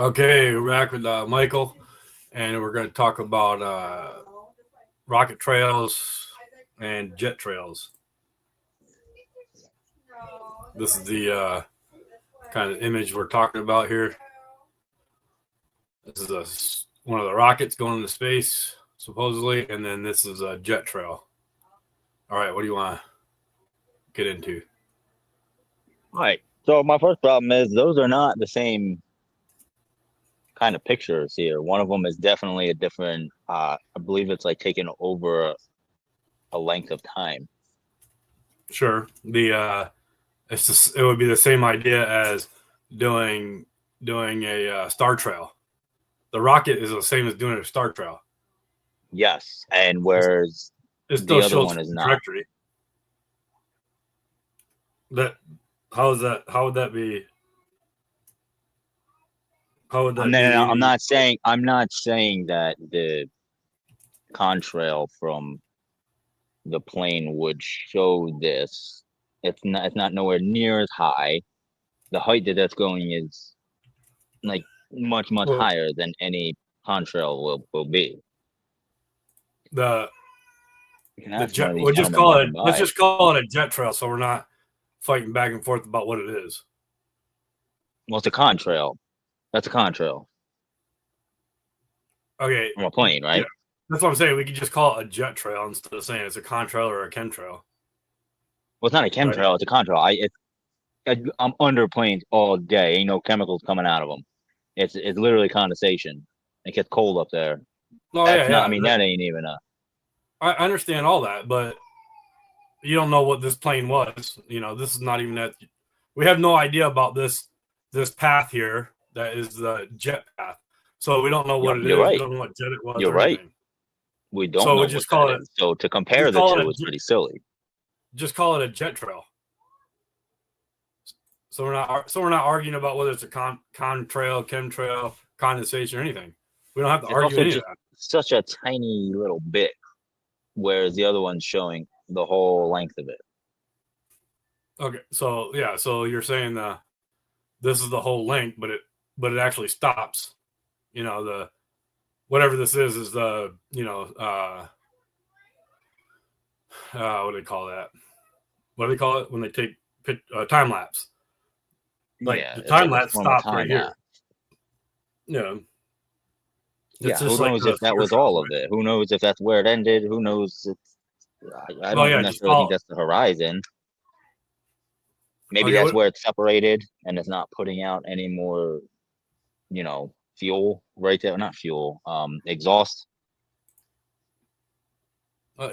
Okay, we're back with Michael, and we're going to talk about rocket trails and jet trails. This is the kind of image we're talking about here. This is one of the rockets going into space, supposedly, and then this is a jet trail. All right, what do you want to get into? All right. So my first problem is those are not the same kind of pictures here. One of them is definitely a different. I believe it's like taken over a length of time. Sure. It would be the same idea as doing a star trail. The rocket is the same as doing a star trail. Yes, and whereas It the still other shows one is not. trajectory. That how is that? How would that be? How would that be I'm any? not saying that the contrail from the plane would show this. It's not nowhere near as high. The height that that's going is like much Well, higher than any contrail will be. the You can the ask one jet. of these We'll just gentlemen call it. walking Let's by. just call it a jet trail, so we're not fighting back and forth about what it is. Well, it's a contrail. That's a contrail Okay, from a plane, yeah, right? that's what I'm saying. We could just call it a jet trail instead of saying it's a contrail or a chemtrail, Well, it's not a right? chemtrail. It's a contrail. I'm under planes all day. Ain't no chemicals coming out of them. It's literally condensation. It gets cold up there. Oh That's yeah, not. I yeah. mean, that ain't even a. I understand all that, but you don't know what this plane was. This is not even that. We have no idea about this path here that is the jet path. So we don't know what it You're is. We right. don't know what jet it was You're or right. anything. We don't So we know what just that call it is. So to compare just the call it two a is pretty silly. just call it a jet trail. So we're not arguing about whether it's a contrail, chemtrail, condensation, or anything. We don't have to It's argue also any of just that. such a tiny little bit, whereas the other one's showing the whole length of it. Okay, so yeah, so you're saying this is the whole length, but it actually stops. The whatever this is the what do they call that? What do they call it when they take time lapse? Like Yeah, the it's time like a lapse form of stops right time here. lapse. Yeah, it's Yeah, who just like knows the if that star was trails, all of right? it? Who knows if that's where it ended? Who knows? I Oh don't yeah, just necessarily think call. that's the horizon. Maybe Okay, that's what? where it's separated and it's not putting out any more, fuel right there. Not fuel, exhaust.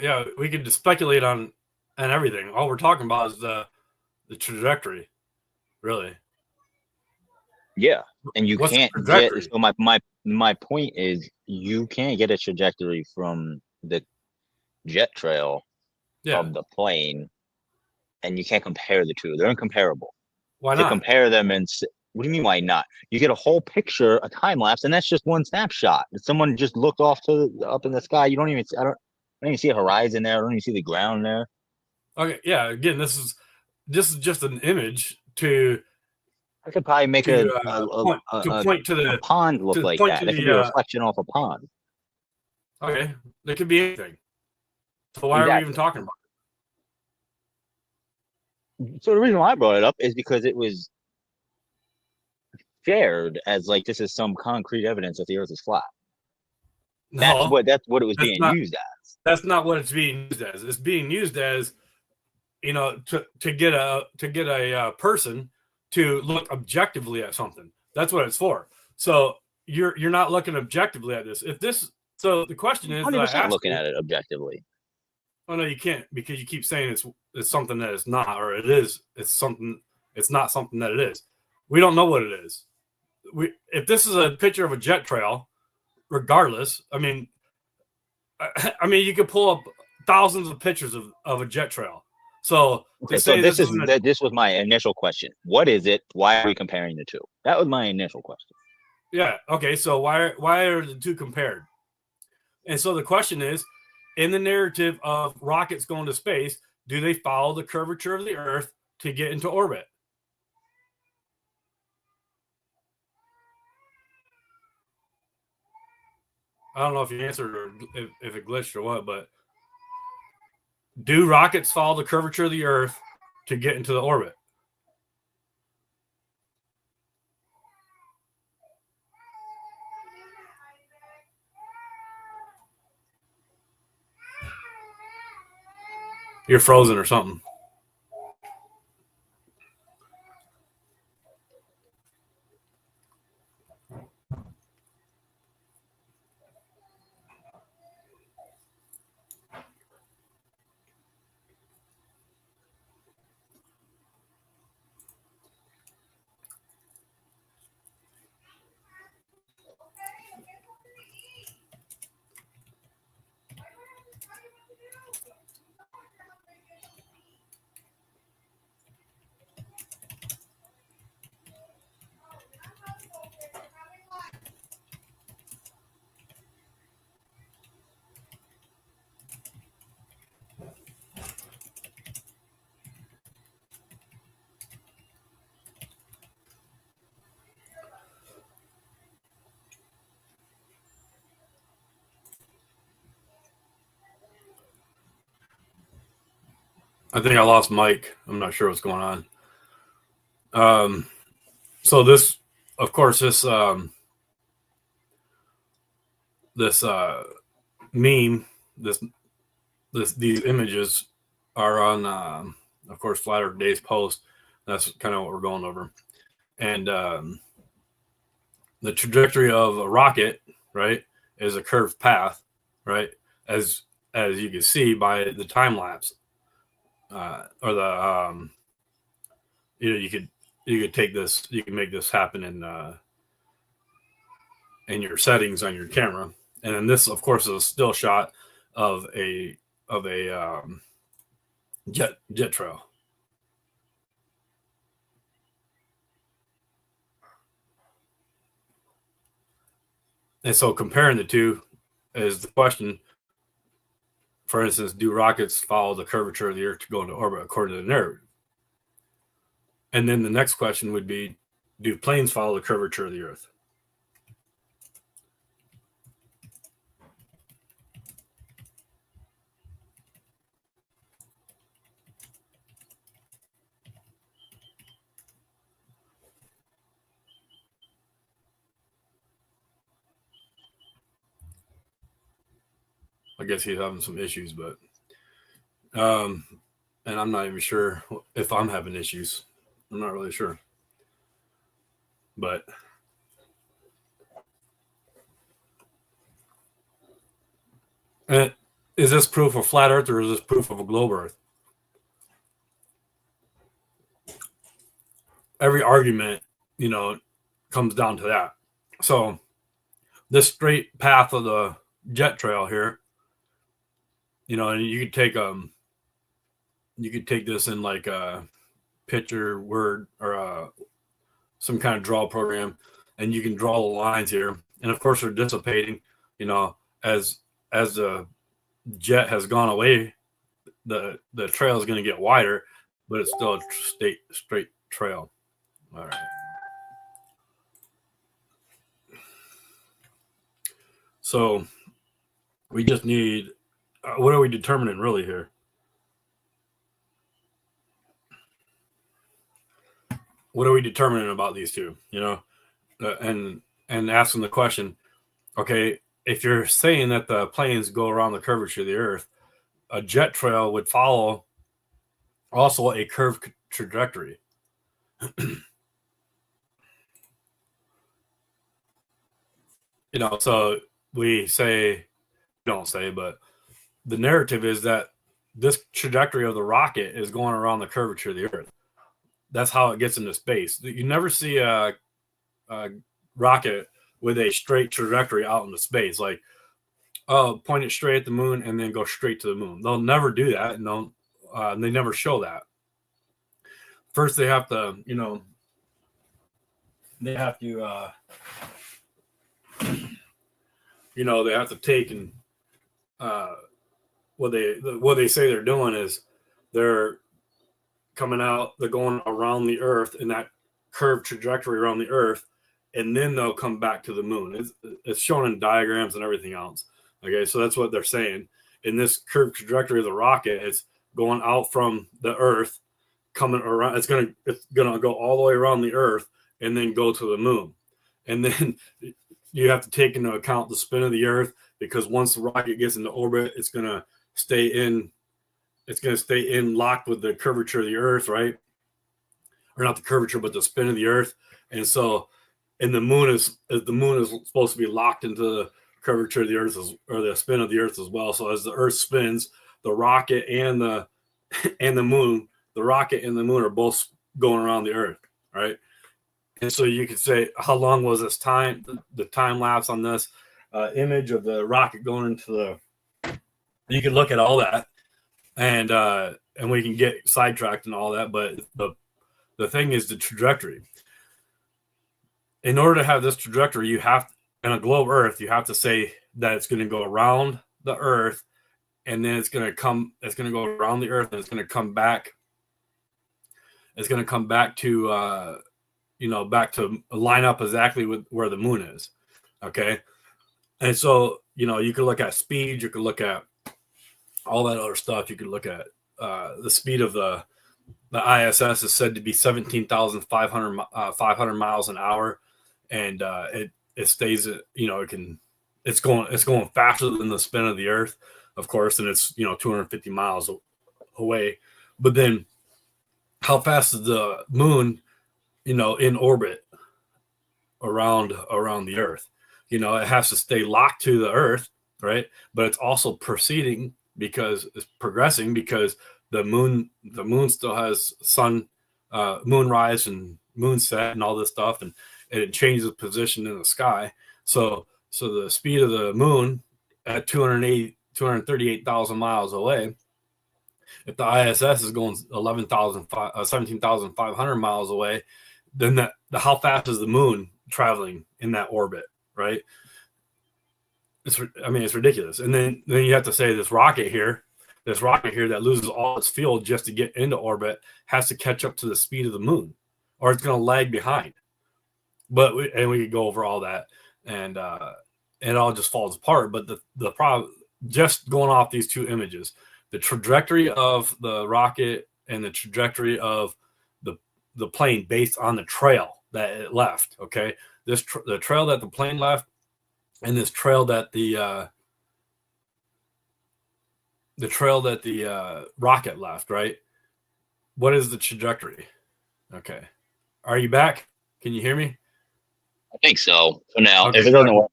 Yeah, we could just speculate on everything. All we're talking about is the trajectory, really. Yeah, and you What's the can't get. trajectory? So my point is, you can't get a trajectory from the jet trail Yeah, of the plane, and you can't compare the two. They're incomparable. why To not? compare them what do you mean why not? You get a whole picture, a time lapse, and that's just one snapshot. If someone just looked off to up in the sky, you don't even I don't even see a horizon there. I don't even see the ground there. Okay, yeah. Again, this is just an image to I could probably make to point to point a pond look like point that. to That could be a the. reflection off a pond. Okay, it could be anything. So why are we even Exactly. talking about So the reason why I brought it up is because it was shared as like this is some concrete evidence that the earth is flat. it? No, That's what it was that's being not used as. that's not what it's being used as. It's being used as to get a person to look objectively at something. That's what it's for. So you're not looking objectively at this. If this so the question is that I 100% asked looking you. at it objectively. Oh no, you can't because you keep saying it's something that it's not, or it is. It's something. It's not something that it is. We don't know what it is. If this is a picture of a jet trail, regardless. I mean, you could pull up thousands of pictures of a jet trail. So to Okay, so say this isn't a this was my initial question. What is it? Why are we comparing the two? That was my initial question. yeah, okay. So why are the two compared? And so the question is, in the narrative of rockets going to space, do they follow the curvature of the Earth to get into orbit? I don't know if you answered or if it glitched or what, but do rockets follow the curvature of the Earth to get into the orbit? You're frozen or something. I think I lost Mike. I'm not sure what's going on. So this, of course, this meme, these images are on, of course, Flat Earth Day's post. That's kind of what we're going over, and the trajectory of a rocket, right, is a curved path, right, as you can see by the time lapse, or the you could take this, you can make this happen in your settings on your camera, and then this, of course, is a still shot of a jet trail. And so comparing the two is the question. For instance, do rockets follow the curvature of the Earth to go into orbit according to the narrative? And then the next question would be, do planes follow the curvature of the Earth? I guess he's having some issues, but and I'm not even sure if I'm having issues. I'm not really sure. But is this proof of flat Earth or is this proof of a globe Earth? Every argument, comes down to that. So this straight path of the jet trail here, and you could take this in like a picture word or some kind of draw program, and you can draw the lines here, and of course they're dissipating, as the jet has gone away, the trail is going to get wider, but it's still a straight trail. All right. So we just need, what are we determining really here? What are we determining about these two? And asking the question, okay, if you're saying that the planes go around the curvature of the Earth, a jet trail would follow also a curved trajectory. So we don't say, but the narrative is that this trajectory of the rocket is going around the curvature of the Earth. That's how it gets into space. You never see a rocket with a straight trajectory out into space, like, point it straight at the moon and then go straight to the moon. They'll never do that, and they never show that. First, they have to, they have to, they have to take and what they say they're doing is they're coming out, they're going around the Earth in that curved trajectory around the Earth, and then they'll come back to the moon. It's shown in diagrams and everything else. Okay, so that's what they're saying. In this curved trajectory of the rocket, it's going out from the Earth, coming around. It's gonna go all the way around the Earth and then go to the moon. And then you have to take into account the spin of the Earth, because once the rocket gets into orbit, it's gonna stay in. It's gonna stay in locked with the curvature of the Earth, right? Or not the curvature, but the spin of the Earth. And so, and the moon is supposed to be locked into the curvature of the Earth or the spin of the Earth as well. So as the Earth spins, the rocket and the moon, the rocket and the moon are both going around the Earth, right? And so you could say, how long was this time? The time lapse on this image of the rocket going into the. You can look at all that, and we can get sidetracked and all that, but the thing is the trajectory. In order to have this trajectory, you have, in a globe Earth, you have to say that it's going to go around the Earth, and then it's going to go around the Earth, and it's going to come back. It's going to come back to, back to line up exactly with where the moon is. Okay. And so, you can look at speed, you can look at all that other stuff. You can look at the speed of the ISS is said to be 17,500 miles an hour. And it stays, it's going faster than the spin of the Earth, of course, and it's 250 miles away. But then, how fast is the moon, in orbit around the Earth? It has to stay locked to the Earth, right? But it's also proceeding because it's progressing, because the moon still has moonrise and moonset and all this stuff, and it changes position in the sky. So the speed of the moon at 238,000 miles away, if the ISS is going 17,500 miles away, then how fast is the moon traveling in that orbit, right? It's ridiculous. And then you have to say this rocket here that loses all its fuel just to get into orbit has to catch up to the speed of the moon, or it's going to lag behind. But we could go over all that, and it all just falls apart. But the problem, just going off these two images, the trajectory of the rocket and the trajectory of the plane based on the trail that it left. Okay, the trail that the plane left, and this trail that the rocket left. Right? What is the trajectory? Okay, are you back? Can you hear me? I think so. For now, Okay, if it doesn't work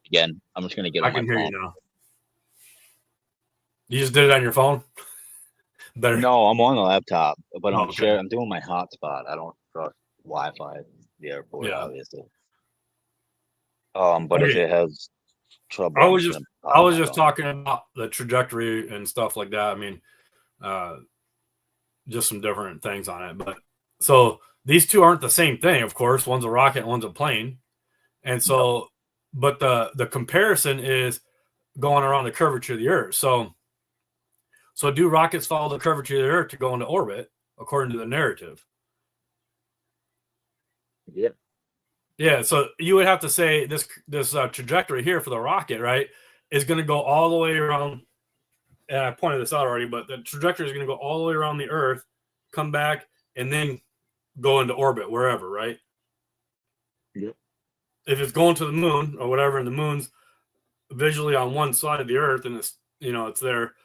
again, I'm just gonna get on I can my hear phone. you now. You just did it on your phone? Better. No, I'm on the laptop, but I'm okay. I'm doing my hotspot. I don't trust Wi-Fi at the airport, obviously. But if it has trouble, I was just talking about the trajectory and stuff like that. I mean, just some different things on it. But so these two aren't the same thing, of course. One's a rocket, one's a plane. And so, but the comparison is going around the curvature of the Earth. So do rockets follow the curvature of the Earth to go into orbit, according to the narrative? Yeah. Yeah. So you would have to say this trajectory here for the rocket, right, is going to go all the way around. And I pointed this out already, but the trajectory is going to go all the way around the Earth, come back, and then go into orbit wherever, right? Yep. If it's going to the moon or whatever, and the moon's visually on one side of the Earth, and it's it's there,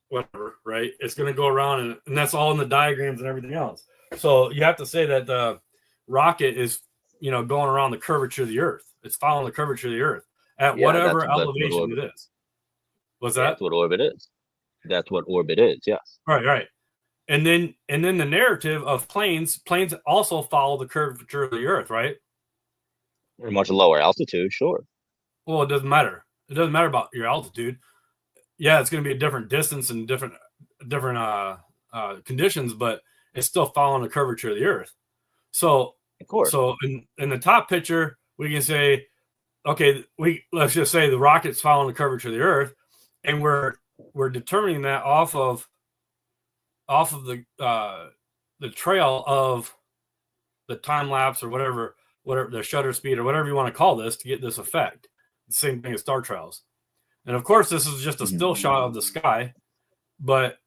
whatever, right? It's going to go around, and that's all in the diagrams and everything else. So you have to say that the rocket is going around the curvature of the Earth. It's following the curvature of the Earth at whatever elevation it is. What's that? That's what orbit is. That's what orbit is. Yes. Right. And then the narrative of planes also follow the curvature of the Earth, right? At much lower altitude, sure. Well, it doesn't matter. It doesn't matter about your altitude. Yeah, it's going to be a different distance and different conditions, but it's still following the curvature of the Earth. So, of course. So in the top picture, we can say, okay, let's just say the rocket's following the curvature of the Earth, and we're determining that off of the trail of the time lapse or whatever whatever the shutter speed or whatever you want to call this to get this effect. The same thing as star trails. And of course, this is just a still shot of the sky, but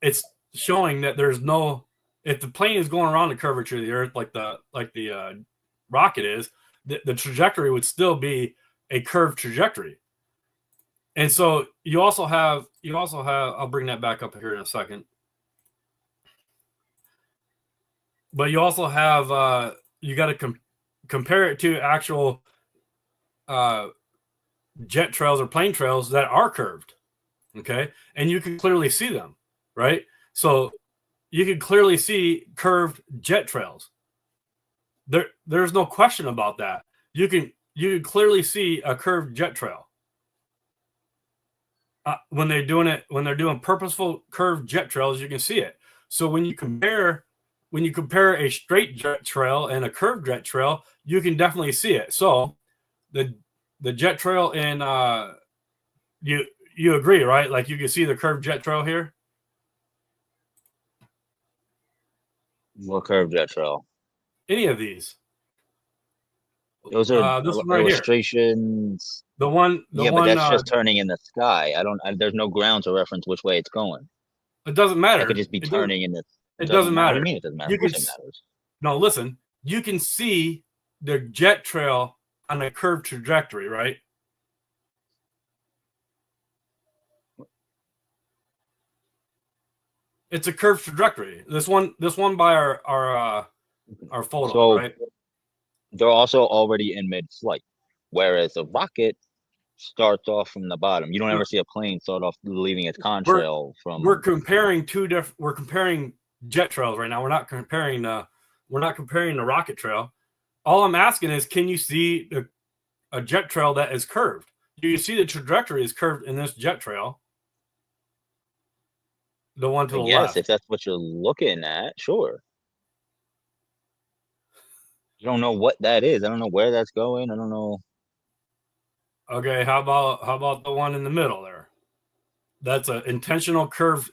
it's showing that there's no, if the plane is going around the curvature of the Earth like the rocket is, the trajectory would still be a curved trajectory. And so you also have I'll bring that back up here in a second. But you also have you got to compare it to actual jet trails or plane trails that are curved. Okay, and you can clearly see them, right? So you can clearly see curved jet trails. There's no question about that. You can clearly see a curved jet trail when they're doing purposeful curved jet trails. You can see it. So when you compare a straight jet trail and a curved jet trail, you can definitely see it. So the jet trail in you agree, right? Like you can see the curved jet trail here. What curved jet trail? Any of these? Those are This one right here. illustrations. The one. That's just turning in the sky. There's no ground to reference which way it's going. It doesn't matter. It could just be turning in the. It doesn't matter. What do you mean it doesn't matter? Of course it matters. No, listen. You can see the jet trail on a curved trajectory, right? It's a curved trajectory. This one by our photo, so, right? They're also already in mid-flight, whereas a rocket starts off from the bottom. You don't ever see a plane start off leaving its contrail from. We're comparing We're comparing jet trails right now. We're not comparing the rocket trail. All I'm asking is, can you see a jet trail that is curved? Do you see the trajectory is curved in this jet trail? The one to the left. Yes, if that's what you're looking at, sure. You don't know what that is. I don't know where that's going. I don't know. Okay, how about the one in the middle there? That's an intentional curved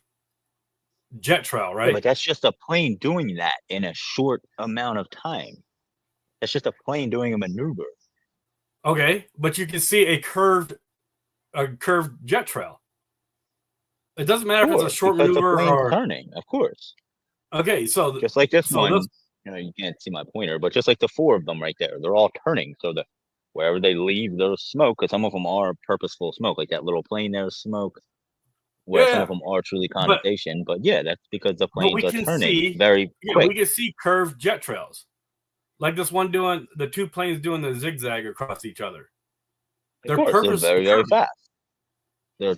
jet trail, right? Yeah, but that's just a plane doing that in a short amount of time. That's just a plane doing a maneuver. Okay, but you can see a curved jet trail. It doesn't matter if it's a short maneuver or turning, of course. Okay, so just like this one, you can't see my pointer, but just like the four of them right there, they're all turning. So that wherever they leave, there's smoke, because some of them are purposeful smoke, like that little plane there's smoke. Where some of them are truly condensation, but yeah, that's because the planes are turning very quick. We can see curved jet trails, like this one doing the two planes doing the zigzag across each other. They're very, very fast. They're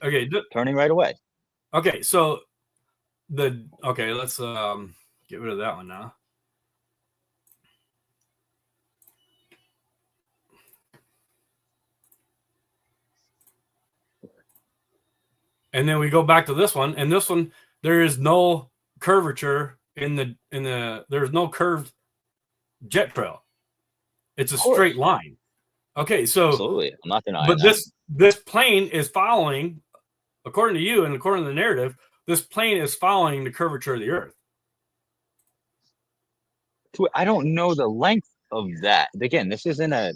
turning right away. Okay, so let's get rid of that one now. And then we go back to this one, and this one there is no curvature in the there's no curved jet trail. It's a straight line. Okay, so absolutely, I'm not denying that. But this plane is following, according to you and according to the narrative, this plane is following the curvature of the Earth. I don't know the length of that. Again, this isn't a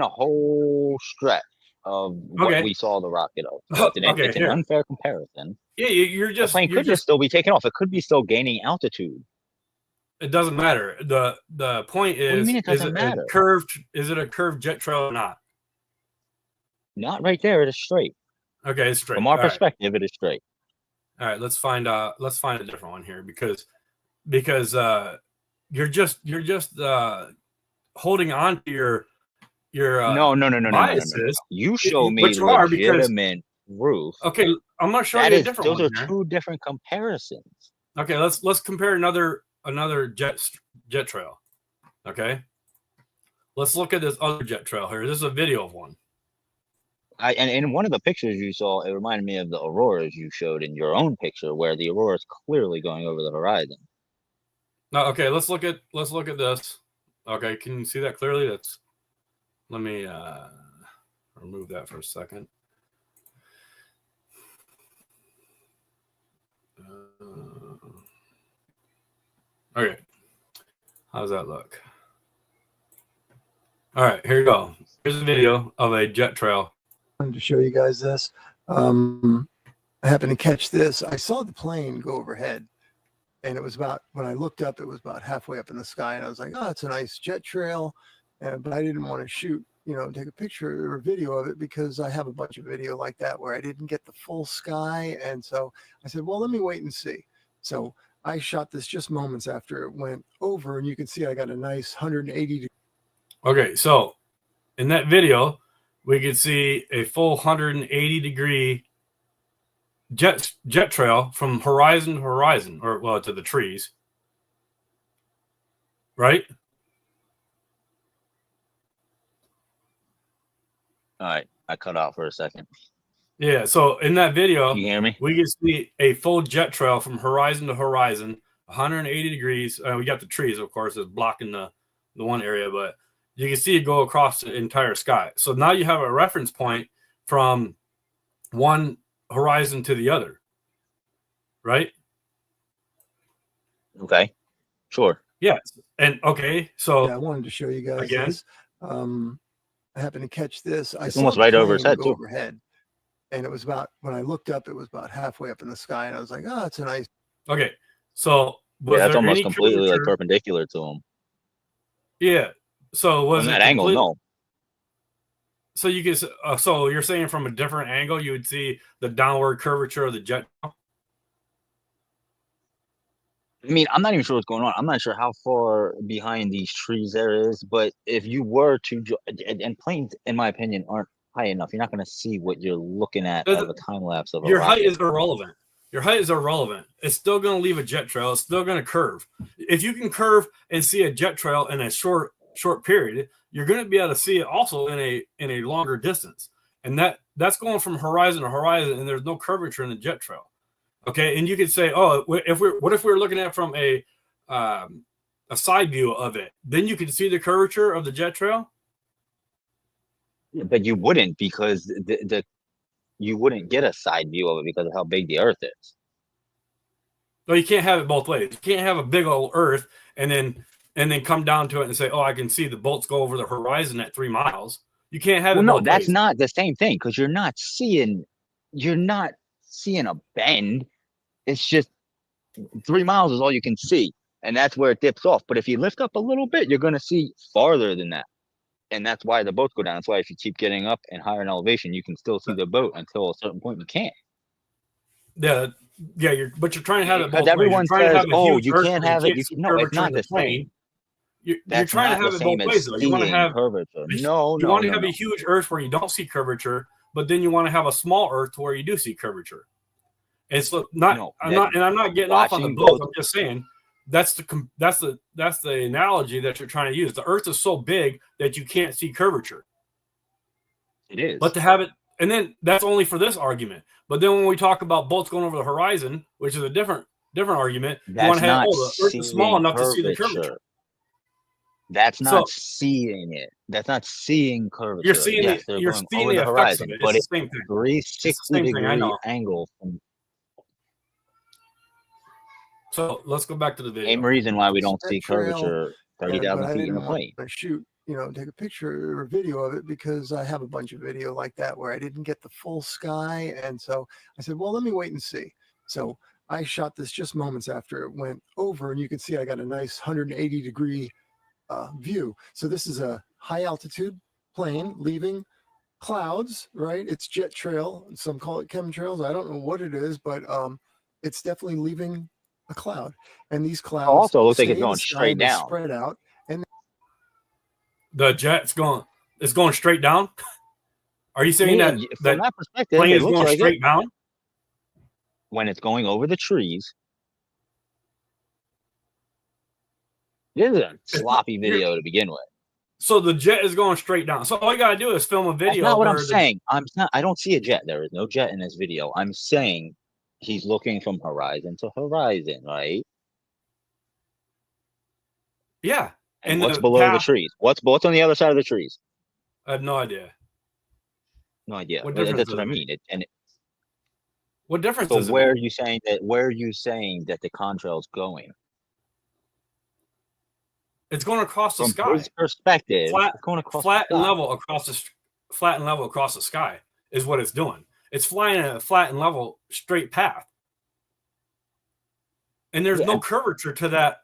whole stretch of what we saw the rocket of. So it's an unfair comparison. Yeah, the plane could just still be taking off. It could be still gaining altitude. It doesn't matter. The point is, what do you mean it doesn't matter? Is it a curved jet trail or not? Not right there. It is straight. Okay, it's straight. From our perspective, it is straight. All right, let's find a different one here because you're just holding on to your biases. No. You show me legitimate proof. Okay, I'm gonna show you a different one. Those are two different comparisons. Okay, let's compare another jet trail. Okay, let's look at this other jet trail here. This is a video of one. And in one of the pictures you saw, it reminded me of the auroras you showed in your own picture, where the aurora is clearly going over the horizon. Okay, let's look at this. Okay, can you see that clearly? Let me remove that for a second. Okay. How's that look? All right, here you go. Here's a video of a jet trail. I wanted to show you guys this. I happened to catch this. I saw the plane go overhead, and it was about, when I looked up, it was about halfway up in the sky, and I was like, oh, it's a nice jet trail. But I didn't want to shoot, take a picture or video of it because I have a bunch of video like that where I didn't get the full sky. And so I said, well, let me wait and see. So I shot this just moments after it went over, and you can see I got a nice 180. Okay, so in that video, we could see a full 180-degree jet trail from horizon to horizon, or well, to the trees, right? All right, I cut out for a second. Yeah, so in that video, Can you hear me? we can see a full jet trail from horizon to horizon, 180 degrees. We got the trees, of course, is blocking the one area, but you can see it go across the entire sky. So now you have a reference point from one horizon to the other, right? Okay, sure. Yes. And okay, so Yeah, I wanted to show you guys Again? this. I happened to catch this. I It's saw almost the right over his plane head, go too. overhead, and it was about, when I looked up, it was about halfway up in the sky, and I was like, oh, it's a nice. okay, so was Yeah, that's there almost any completely like curvature? perpendicular to him. Yeah. So was From it that angle, complete- no. So you can. So you're saying from a different angle, you would see the downward curvature of the jet. I mean, I'm not even sure what's going on. I'm not sure how far behind these trees there is, but if you were to, and planes, in my opinion, aren't high enough. You're not going to see what you're looking at The- of a time lapse of a Your height rocket. is irrelevant. Your height is irrelevant. It's still going to leave a jet trail. It's still going to curve. If you can curve and see a jet trail in a short period, you're going to be able to see it also in a longer distance. And that's going from horizon to horizon, and there's no curvature in the jet trail. Okay, and you could say, oh, what if we're looking at it from a side view of it? Then you can see the curvature of the jet trail. But you wouldn't, because you wouldn't get a side view of it because of how big the Earth is. No, you can't have it both ways. You can't have a big old Earth and then come down to it and say, oh, I can see the bolts go over the horizon at 3 miles. You can't have it. Well, no, both that's ways. not the same thing, because you're not seeing a bend. It's just 3 miles is all you can see, and that's where it dips off. But if you lift up a little bit, you're going to see farther than that, and that's why the boats go down. That's why if you keep getting up and higher in elevation, you can still see the boat until a certain point you can't. Yeah. But you're trying to have it both Because everyone ways. You're trying to says, have a "Oh, huge you Earth can't where have it." see No, it's curvature not in the same. plane. You're That's trying to not have the it both same as ways, though. You want to seeing have curvature. you No, want to no, have no. a huge Earth where you don't see curvature, but then you want to have a small Earth where you do see curvature. And so No, I'm not getting off on the watching boat. both- I'm just saying that's the analogy that you're trying to use. The Earth is so big that you can't see curvature. It is. But to have it, and then that's only for this argument. But then when we talk about boats going over the horizon, which is a different argument, you want That's to have not the Earth is small seeing enough to see the curvature. That's not So- seeing it. That's not seeing curvature. You're seeing Yes, they're you're going seeing over the the effects horizon, of it. but It's it's the same thing. a 360 same thing, I degree know. angle from So let's go back to the video. same reason why we don't That see trail, curvature but 30,000 I feet in didn't a plane. want to shoot, take a picture or video of it because I have a bunch of video like that where I didn't get the full sky. And so I said, well, let me wait and see. So I shot this just moments after it went over, and you can see I got a nice 180-degree view. So this is a high altitude plane leaving clouds, right? It's jet trail. Some call it chemtrails. I don't know what it is, but it's definitely leaving a cloud. And these clouds Also, it looks like stay it's in the going sky, straight they down. spread out. The jet's going straight down. Are you saying Yeah, that from that that perspective, plane it is looks going like straight it down? when it's going over the trees. This is a sloppy you're- video to begin with. So the jet is going straight down. So all you gotta do is film a video. That's not what I'm where the- saying. I don't see a jet. There is no jet in this video. I'm saying he's looking from horizon to horizon, right? Yeah, And And what's the below the path- trees? What's on the other side of the trees? I have no idea. No idea. What But difference that's does what I it make? mean. What difference So does it where are make? you saying that the contrail's going? It's going across the From sky. his perspective, Flat- it's going across Flat the and sky. level across the sky is what it's doing. It's flying in a flat and level straight path. And there's no curvature to that.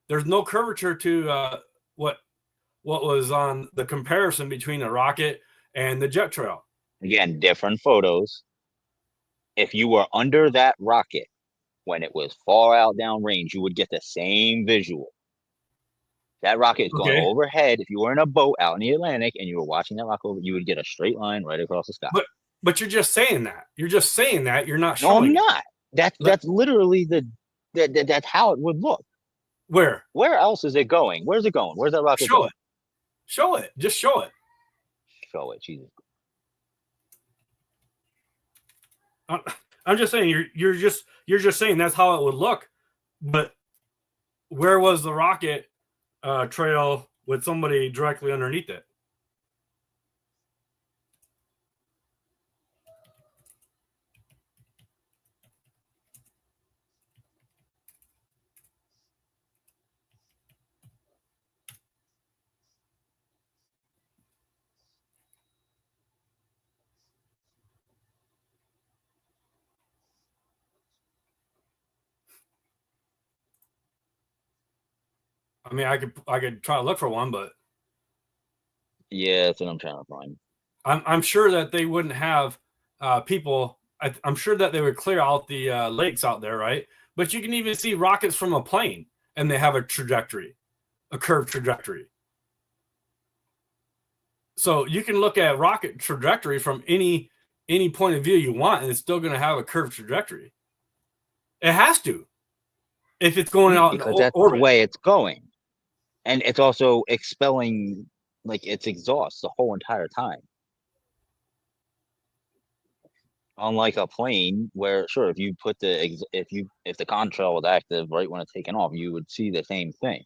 There's no curvature to what was on the comparison between the rocket and the jet trail. Again, different photos. If you were under that rocket when it was far out downrange, you would get the same visual. That rocket is going Okay. overhead. If you were in a boat out in the Atlantic and you were watching that rocket over, you would get a straight line right across the sky. But you're just saying that. You're just saying that. You're not No, showing. I'm it. not. That's literally that's how it would look. Where else is it going? Where's it going? Where's that rocket show going? it. Show it. Just show it. Show it, Jesus. I'm just saying you're just saying that's how it would look, but where was the rocket trail with somebody directly underneath it? I mean, I could try to look for one, but Yeah, that's what I'm trying to find. I'm sure that they wouldn't have people. I'm sure that they would clear out the lakes out there, right? But you can even see rockets from a plane, and they have a trajectory, a curved trajectory. So you can look at rocket trajectory from any point of view you want, and it's still going to have a curved trajectory. It has to, if it's going out Because in that's orbit. the way it's going. And it's also expelling like its exhaust the whole entire time. Unlike a plane where sure, if you put if the contrail was active right when it's taken off, you would see the same thing.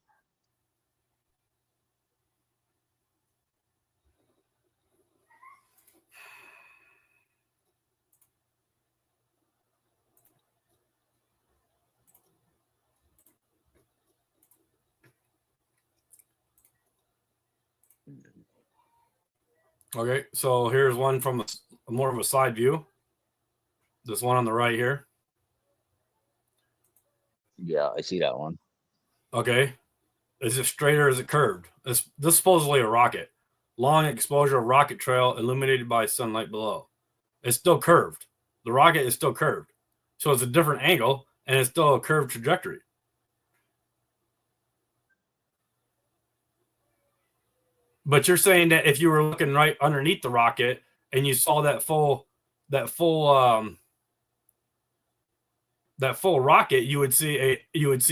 Okay, so here's one from more of a side view. This one on the right here. Yeah, I see that one. Okay, is it straight or is it curved? This is supposedly a rocket. Long exposure rocket trail illuminated by sunlight below. It's still curved. The rocket is still curved. So it's a different angle and it's still a curved trajectory. But you're saying that if you were looking right underneath the rocket and you saw that full rocket, you would see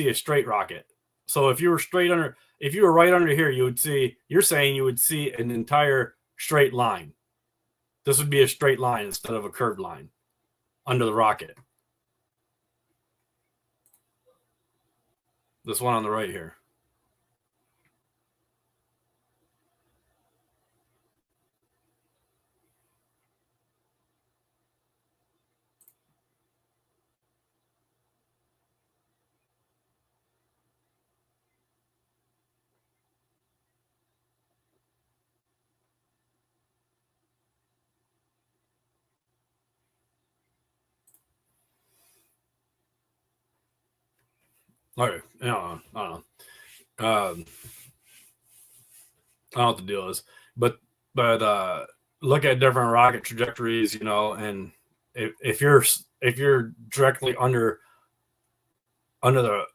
a straight rocket. So if you were right under here, you're saying you would see an entire straight line. This would be a straight line instead of a curved line under the rocket. This one on the right here. Okay, I don't know. I don't know what the deal is, but look at different rocket trajectories, and if you're directly under the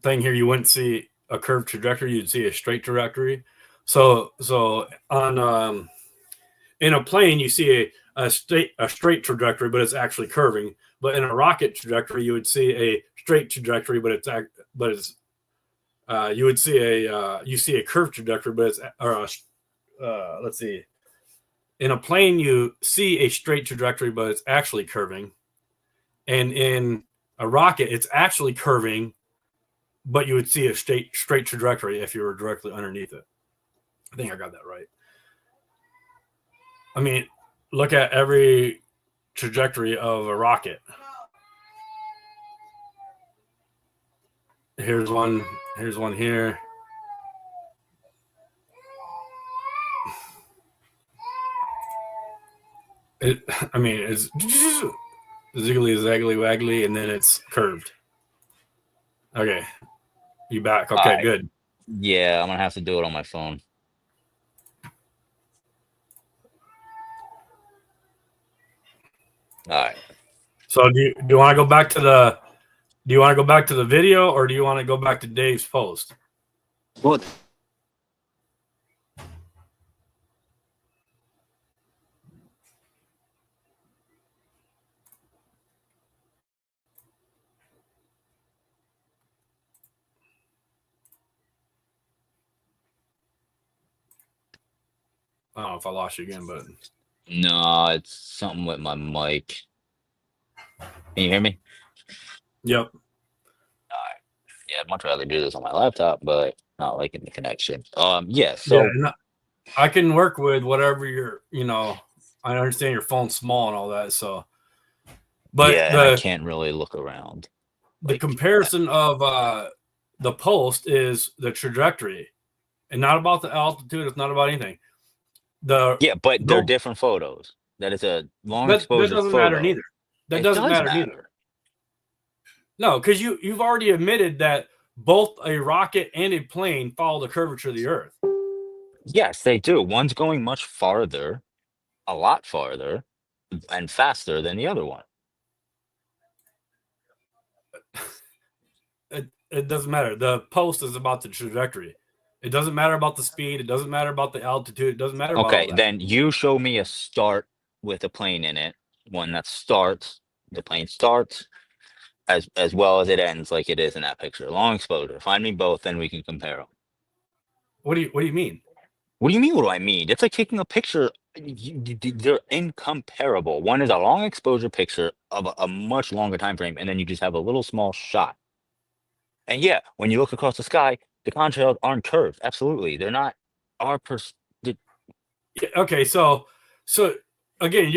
thing here, you wouldn't see a curved trajectory; you'd see a straight trajectory. So on in a plane, you see a straight trajectory, but it's actually curving. But in a rocket trajectory, you would see a straight trajectory, but you would see a curved trajectory, but it's let's see. In a plane, you see a straight trajectory, but it's actually curving. And in a rocket, it's actually curving, but you would see a straight trajectory if you were directly underneath it. I think I got that right. I mean, look at every trajectory of a rocket. Here's one here. I mean, it's ziggly zaggly waggly, and then it's curved. Okay, you back? Okay, Alright. good. Yeah, I'm gonna have to do it on my phone. All right. So do you want to go back to the video, or do you want to go back to Dave's post? What? I don't know if I lost you again, but No, it's something with my mic. Can you hear me? yep. Yeah, I'd much rather do this on my laptop, but not liking the connection. Yeah, so Yeah, and I can work with whatever you're. I understand your phone's small and all that. So, but yeah, and I can't really look around. the comparison of the post is the trajectory, and not about the altitude. It's not about anything. Yeah, but they're No. different photos. That is a long That exposure doesn't photo. matter neither. That It doesn't does matter neither. No, because you've already admitted that both a rocket and a plane follow the curvature of the Earth. Yes, they do. One's going much farther, a lot farther, and faster than the other one. It doesn't matter. The post is about the trajectory. It doesn't matter about the speed. It doesn't matter about the altitude. It doesn't matter about all Okay, that. then you show me a start with a plane in it, one that starts, the plane starts, as well as it ends like it is in that picture. Long exposure. Find me both, then we can compare them. What do you mean? What do you mean? What do I mean? It's like taking a picture. They're incomparable. One is a long exposure picture of a much longer time frame, and then you just have a little small shot. And yeah, when you look across the sky, the contrails aren't curved. Absolutely, they're not. Okay, so again,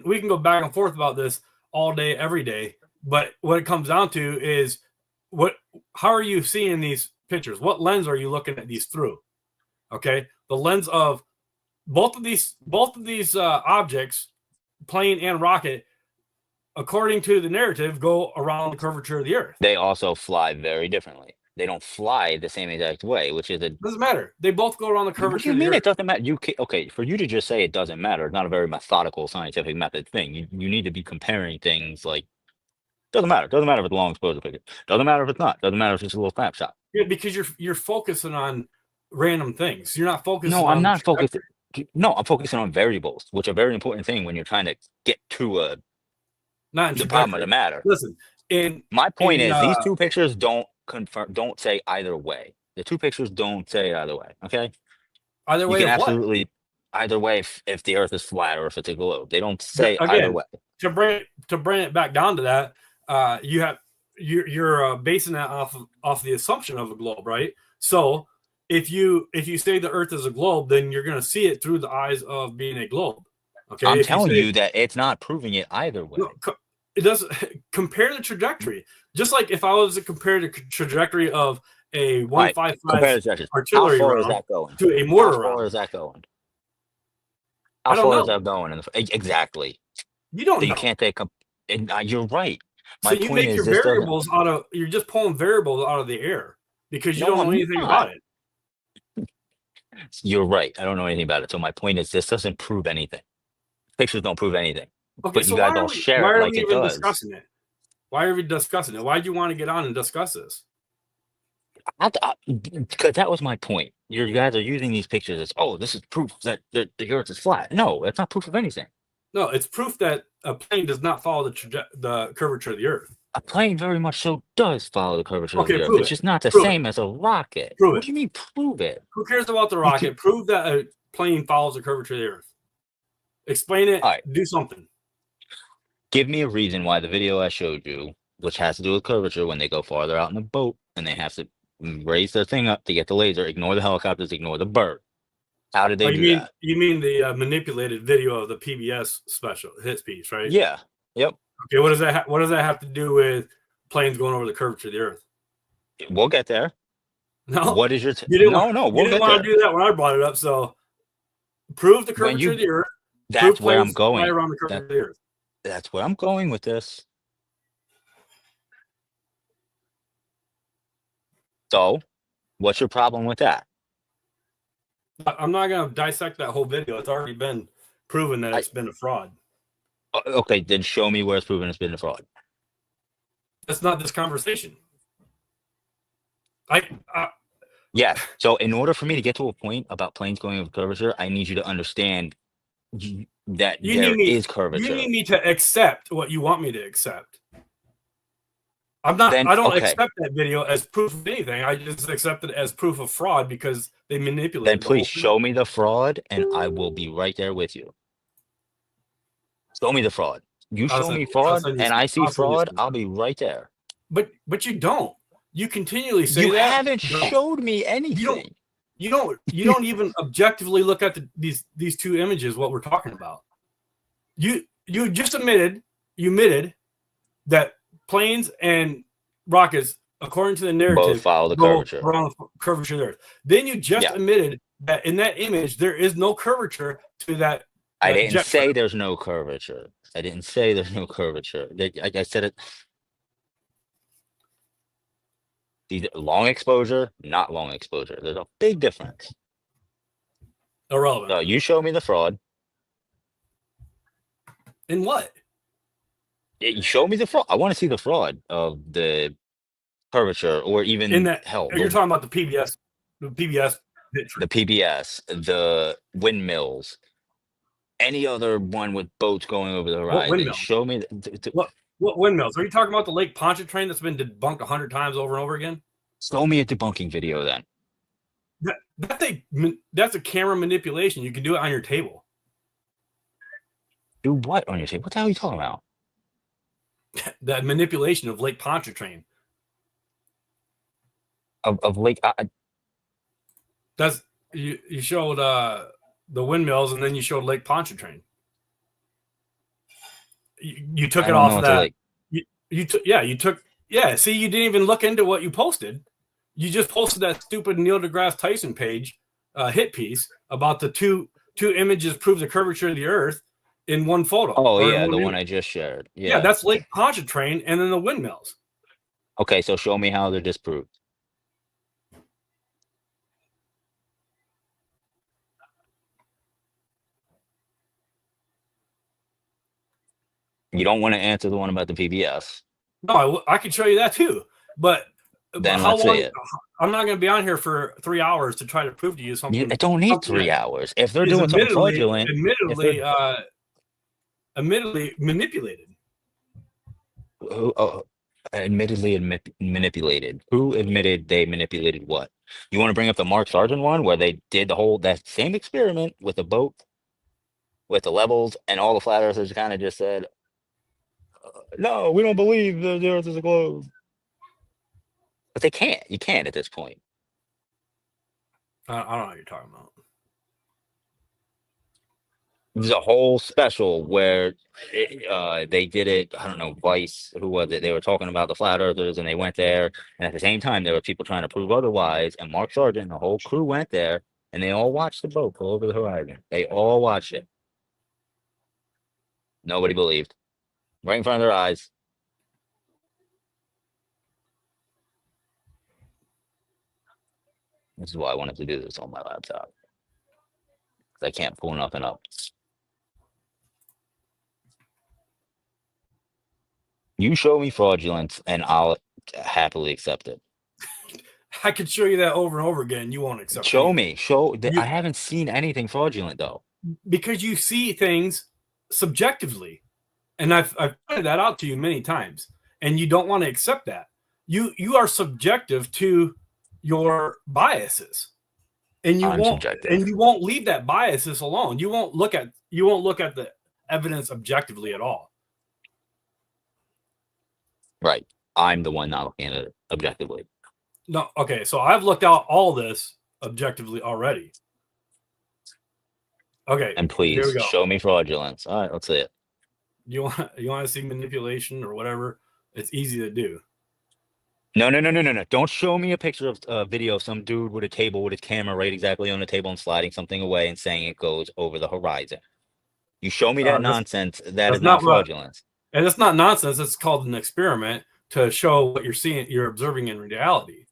we can go back and forth about this all day, every day. But what it comes down to is how are you seeing these pictures? What lens are you looking at these through? Okay, the lens of both of these objects, plane and rocket, according to the narrative, go around the curvature of the Earth. They also fly very differently. They don't fly the same exact way, which is Doesn't matter. They both go around the What curvature do you of the mean Earth. it doesn't matter? Okay, for you to just say it doesn't matter, it's not a very methodical scientific method thing. You need to be comparing things like doesn't matter. Doesn't matter if it's a long exposure picture. Doesn't matter if it's not. Doesn't matter if it's a little snapshot. Yeah, because you're focusing on random things. You're not focusing. No, I'm on not focused. No, I'm focusing on variables, which are a very important thing when you're trying to get to not the problem of the matter. Listen, my point is these two pictures don't say either way. The two pictures don't say either way. Okay. Either way, you can of what? absolutely either way if the Earth is flat or if it's a globe. They don't say Again, either way. To bring it back down to that, you're basing that off the assumption of a globe, right? So if you say the Earth is a globe, then you're going to see it through the eyes of being a globe. Okay, I'm telling you that it's not proving it either way. No, it doesn't compare the trajectory. Just like if I was to compare the trajectory of a 155 artillery How far round is that going? to a mortar round. How far is that going? I How don't far know. is that going? Exactly. You don't So know. you can't take you're right. So My you point make is your this doesn't- variables you're just pulling variables out of the air because you No, don't know I'm anything not. about it. You're right. I don't know anything about it. So my point is this doesn't prove anything. Pictures don't prove anything. Okay, But so you guys why don't are we, share why it are like we it even does. discussing it? Why are we discussing it? Why do you want to get on and discuss this? Because that was my point. You guys are using these pictures as, this is proof that the Earth is flat. No, that's not proof of anything. No, it's proof that a plane does not follow the curvature of the Earth. A plane very much so does follow the curvature Okay, of the Earth. prove It's it. just not the Prove it. same as a rocket. Prove What it. do you mean prove it? Who cares about the rocket? Prove that a plane follows the curvature of the Earth. Explain it. All right. Do something. Give me a reason why the video I showed you, which has to do with curvature, when they go farther out in the boat and they have to raise their thing up to get the laser, ignore the helicopters, ignore the bird. How did they do that? You mean the manipulated video of the PBS special hits piece, right? Yeah. Yep. Okay. What does that have to do with planes going over the curvature of the Earth? We'll get there. No. What is your You didn't no? We'll you didn't get want there. to do that when I brought it up. So prove the curvature of the Earth. That's where I'm planes fly going. around the curvature of the Earth. That's where I'm going with this. So, what's your problem with that? I'm not going to dissect that whole video. It's already been proven that it's been a fraud. Okay, then show me where it's proven it's been a fraud. That's not this conversation. Yeah. So in order for me to get to a point about planes going over curvature, I need you to understand that there is curvature. You need me to accept what you want me to accept. I don't accept that video as proof of anything. I just accept it as proof of fraud because they manipulated. Then please show me the fraud, and I will be right there with you. Show me the fraud. You show me fraud, and I see fraud, I'll be right there. But you don't. You continually say you that. You haven't showed me anything. You don't even objectively look at these two images. What we're talking about. You just admitted that planes and rockets, according to the narrative, both follow the curvature around the curvature of the Earth. Then you just admitted that in that image there is no curvature to that. I didn't say there's no curvature. I didn't say there's no curvature. Like I said it. Either long exposure, not long exposure. There's a big difference. Irrelevant. So you show me the fraud. In what? You show me the fraud. I want to see the fraud of the curvature, or even in that. Hell, you're talking about the PBS, the PBS, the PBS, the windmills, any other one with boats going over the horizon. Show me what windmills? Are you talking about the Lake Pontchartrain that's been debunked 100 times over and over again? Show me a debunking video then. That's a camera manipulation. You can do it on your table. Do what on your table? What the hell are you talking about? That manipulation of Lake Pontchartrain. Of Lake. That's you showed the windmills, and then you showed Lake Pontchartrain. You took it off of that. You took. See, you didn't even look into what you posted. You just posted that stupid Neil deGrasse Tyson page hit piece about the two images prove the curvature of the Earth in one photo. Oh yeah, the one I just shared. Yeah, that's Lake Pontchartrain, and then the windmills. Okay, so show me how they're disproved. You don't want to answer the one about the PBS. No, I can show you that too. But then let's see it. I'm not going to be on here for 3 hours to try to prove to you something. I don't need 3 hours. If they're doing something fraudulent, admittedly manipulated. Admittedly manipulated. Who admitted they manipulated what? You want to bring up the Mark Sargent one where they did that same experiment with the boat, with the levels, and all the flat earthers kind of just said, no, we don't believe the Earth is a globe. But they can't. You can't at this point. I don't know what you're talking about. There's a whole special where they did it. I don't know, Vice, who was it? They were talking about the flat earthers, and they went there. And at the same time, there were people trying to prove otherwise. And Mark Sargent and the whole crew went there, and they all watched the boat go over the horizon. They all watched it. Nobody believed. Right in front of their eyes. This is why I wanted to do this on my laptop. I can't pull nothing up. You show me fraudulence, and I'll happily accept it. I could show you that over and over again. You won't accept it. Show me. I haven't seen anything fraudulent, though. Because you see things subjectively. And I've pointed that out to you many times. And you don't want to accept that. You are subjective to your biases. And you won't leave that biases alone. You won't look at the evidence objectively at all. Right. I'm the one not looking at it objectively. No, okay. So I've looked out all this objectively already. Okay. And please show me fraudulence. All right, let's see it. You want to see manipulation or whatever? It's easy to do. No. Don't show me a picture of a video of some dude with a table with his camera right exactly on the table and sliding something away and saying it goes over the horizon. You show me that That's- nonsense. That that's is not not what- fraudulence. And it's not nonsense. It's called an experiment to show what you're seeing, you're observing in reality.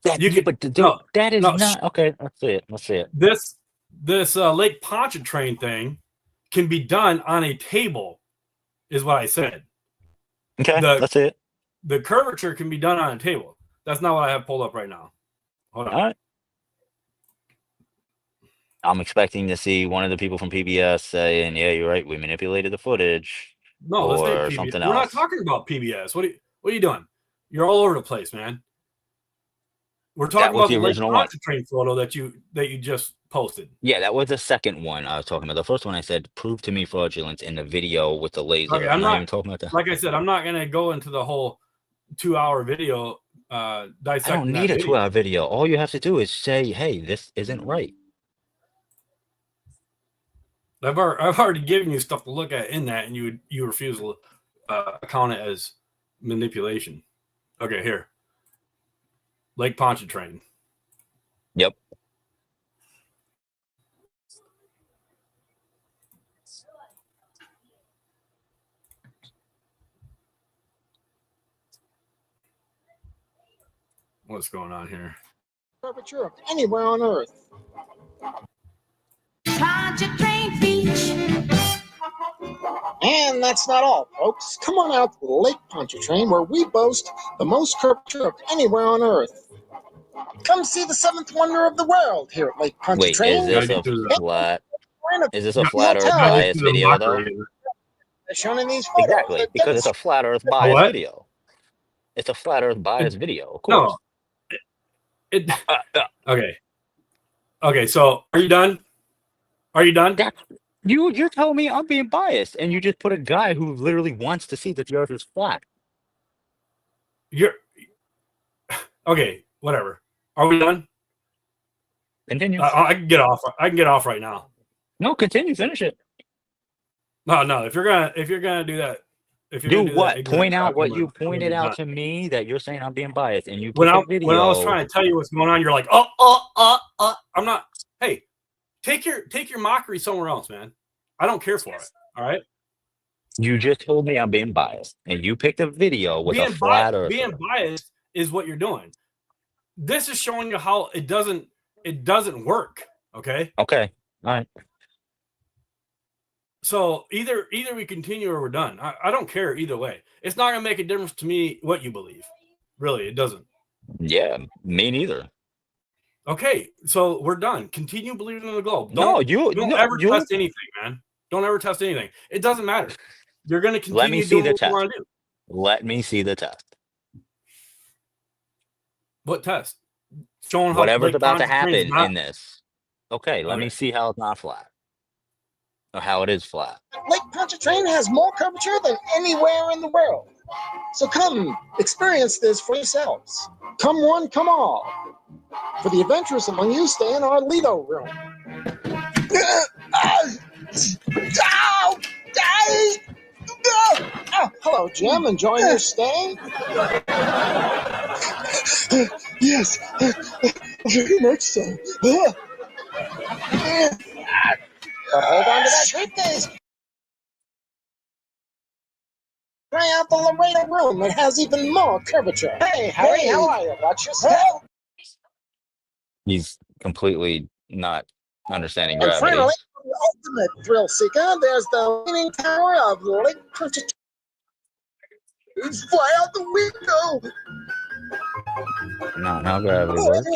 That, You yeah, can- but dude, no, that is no, not okay. Let's see it. Let's see it. This Lake Pontchartrain thing can be done on a table, is what I said. Okay, The- let's see it. The curvature can be done on a table. That's not what I have pulled up right now. Hold on. All right. I'm expecting to see one of the people from PBS saying, "Yeah, you're right. We manipulated the footage." No, let's or take PBS. something We're not else. talking about PBS. What are you doing? You're all over the place, man. We're talking was about the the Lake original one. Pontchartrain photo that you just posted. Yeah, that was the second one I was talking about. The first one I said, "Prove to me fraudulence in the video with the laser." Okay, I'm I'm not not- even talking about that. Like I said, I'm not gonna go into the whole 2-hour video I dissecting don't that need a video. 2-hour video. All you have to do is say, "Hey, this isn't right." I've already given you stuff to look at in that, and you refuse to count it as manipulation. Okay, here. Lake Pontchartrain. Yep. What's going on here? Curvature of anywhere on Earth. Pontchartrain Beach. And that's not all, folks. Come on out to Lake Pontchartrain, where we boast the most curvature of anywhere on Earth. Come see the seventh wonder of the world here at Lake Wait, Pontchartrain. is this Gotta a get through the- flat? We're in a- Is this a Yeah, flat Earth tell. bias This is a video though? mockery. shown in these photos. Exactly, that because it's a flat Earth bias what? video. It's a flat Earth bias video, of course. No. Okay. Okay, so are you done? Are you done? You're telling me I'm being biased, and you just put a guy who literally wants to see that the Earth is flat. You're okay, whatever. Are we done? Continue. I can get off. I can get off right now. No, continue. Finish it. No. If you're gonna do that, if you're gonna Do do what? that, Point out what ignorant you crap, I'm pointed gonna out to me that you're saying I'm being biased, and you when put I the video. when I was trying to tell you what's going on, you're like, I'm not. Hey, take your mockery somewhere else, man. I don't care for it. All right. You just told me I'm being biased, and you picked a video with a Being flat Earth. being biased is what you're doing. This is showing you how it doesn't work. Okay. Okay. All right. So either we continue or we're done. I don't care either way. It's not gonna make a difference to me what you believe. Really, it doesn't. Yeah, me neither. Okay, so we're done. Continue believing in the globe. No, you don't no, ever you- test anything, man. Don't ever test anything. It doesn't matter. You're gonna continue Let me see doing the what you test. want to do. Let me see the test. What test? Showing how Whatever's Lake about to Pontchartrain is happen not- in this. Okay, let me Okay. see how it's not flat. Or how it is flat. Lake Pontchartrain has more curvature than anywhere in the world. So come, experience this for yourselves. Come one, come all. For the adventurous among you, stay in our Lido room. Hello, Jim. Enjoying your stay? Yes, very much so. But hold on to that briefcase. Try out the Laredo room. It has even more curvature. Hey, Harry, how are you? Watch your step. He's completely not understanding And gravity. finally, the ultimate thrill seeker, there's the leaning tower of Lake Pontchartrain. Fly out the window. Not how gravity works.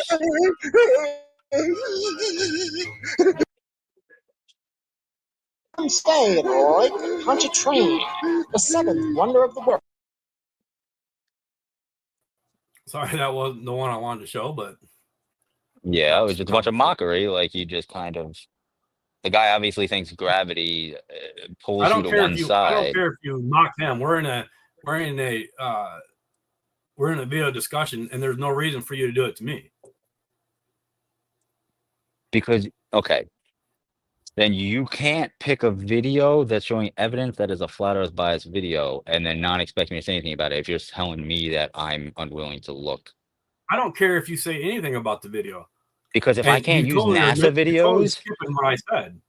Come stay at Lake Pontchartrain, the seventh wonder of the world. Sorry, that wasn't the one I wanted to show, but Yeah, it was just a bunch of mockery. Like you just kind of. The guy obviously thinks gravity pulls I you don't to care one if you. I side. don't care if you mock him. We're in a video discussion, and there's no reason for you to do it to me. Because okay, then you can't pick a video that's showing evidence that is a flat Earth bias video, and then not expect me to say anything about it. If you're telling me that I'm unwilling to look, I don't care if you say anything about the video. because if I And can't you use totally NASA you're totally videos, skipping what I said.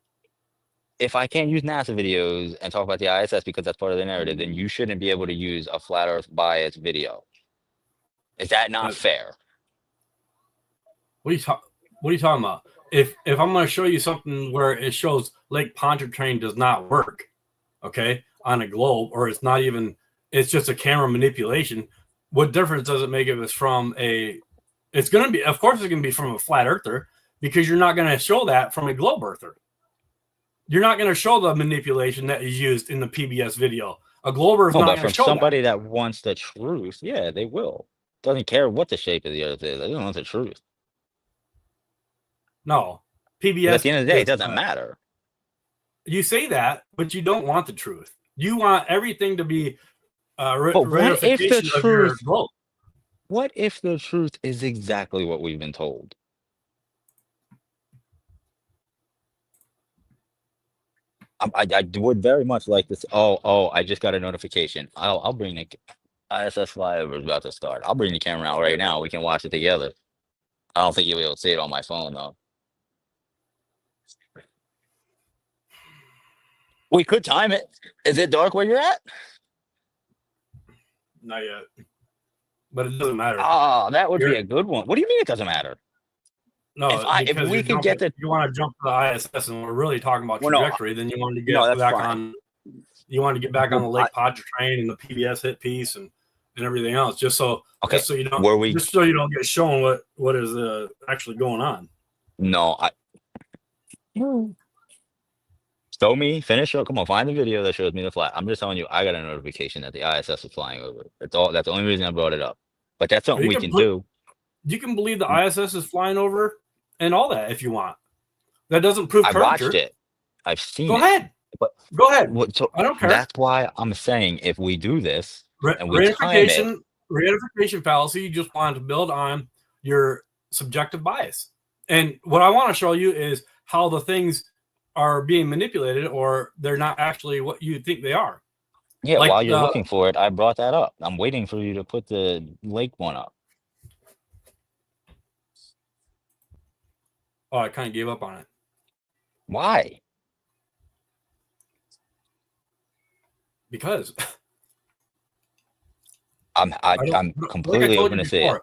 if I can't use NASA videos and talk about the ISS because that's part of the narrative, then you shouldn't be able to use a flat Earth bias video. Is that not But- fair? What are you talking about? If I'm going to show you something where it shows Lake Pontchartrain does not work, okay, on a globe, or it's not even, it's just a camera manipulation. What difference does it make if it's from a? It's going to be, of course, it's going to be from a flat earther, because you're not going to show that from a globe earther. You're not going to show the manipulation that is used in the PBS video. A glober is No, not but going from to show somebody that wants the truth, yeah, they will. Doesn't care what the shape of the Earth is. They don't want the truth. that. No, But PBS. at the end of the day, it is, doesn't matter. You say that, but you don't want the truth. You want everything to be But what if the verification of your truth- globe. What if the truth is exactly what we've been told? I would very much like this. Oh, I just got a notification. I'll bring the ISS flyover is about to start. I'll bring the camera out right now. We can watch it together. I don't think you'll be able to see it on my phone though. We could time it. Is it dark where you're at? Not yet, but it doesn't matter. Oh, that would be You're- a good one. What do you mean it doesn't matter? No, if because we you're could get jumping- you want to jump to the ISS, and we're really talking about Well, no, trajectory. Then you want to get no, that's back fine. on. You want to get back on the I- Lake Pontchartrain and the PBS hit piece and everything else, just so Okay, so you don't were we? just so you don't get shown what is actually going on. No, show me, finish up. Come on, find the video that shows me the flat. I'm just telling you, I got a notification that the ISS is flying over. That's all. That's the only reason I brought it up. But that's something You we can can put- do. You can believe the ISS is flying over and all that if you want. That doesn't prove I curvature. watched it. I've seen Go it. ahead. But- Go ahead. So I don't care. that's why I'm saying if we do this, and we time Reification fallacy, you just want to build on your subjective bias. And what I want to show you is how the things are being manipulated, or they're not actually what you think they are. yeah, like while you're the- looking for it, I brought that up. I'm waiting for you to put the lake one up. Oh, I kind of gave up on it. Why? Because I'm completely open to see it.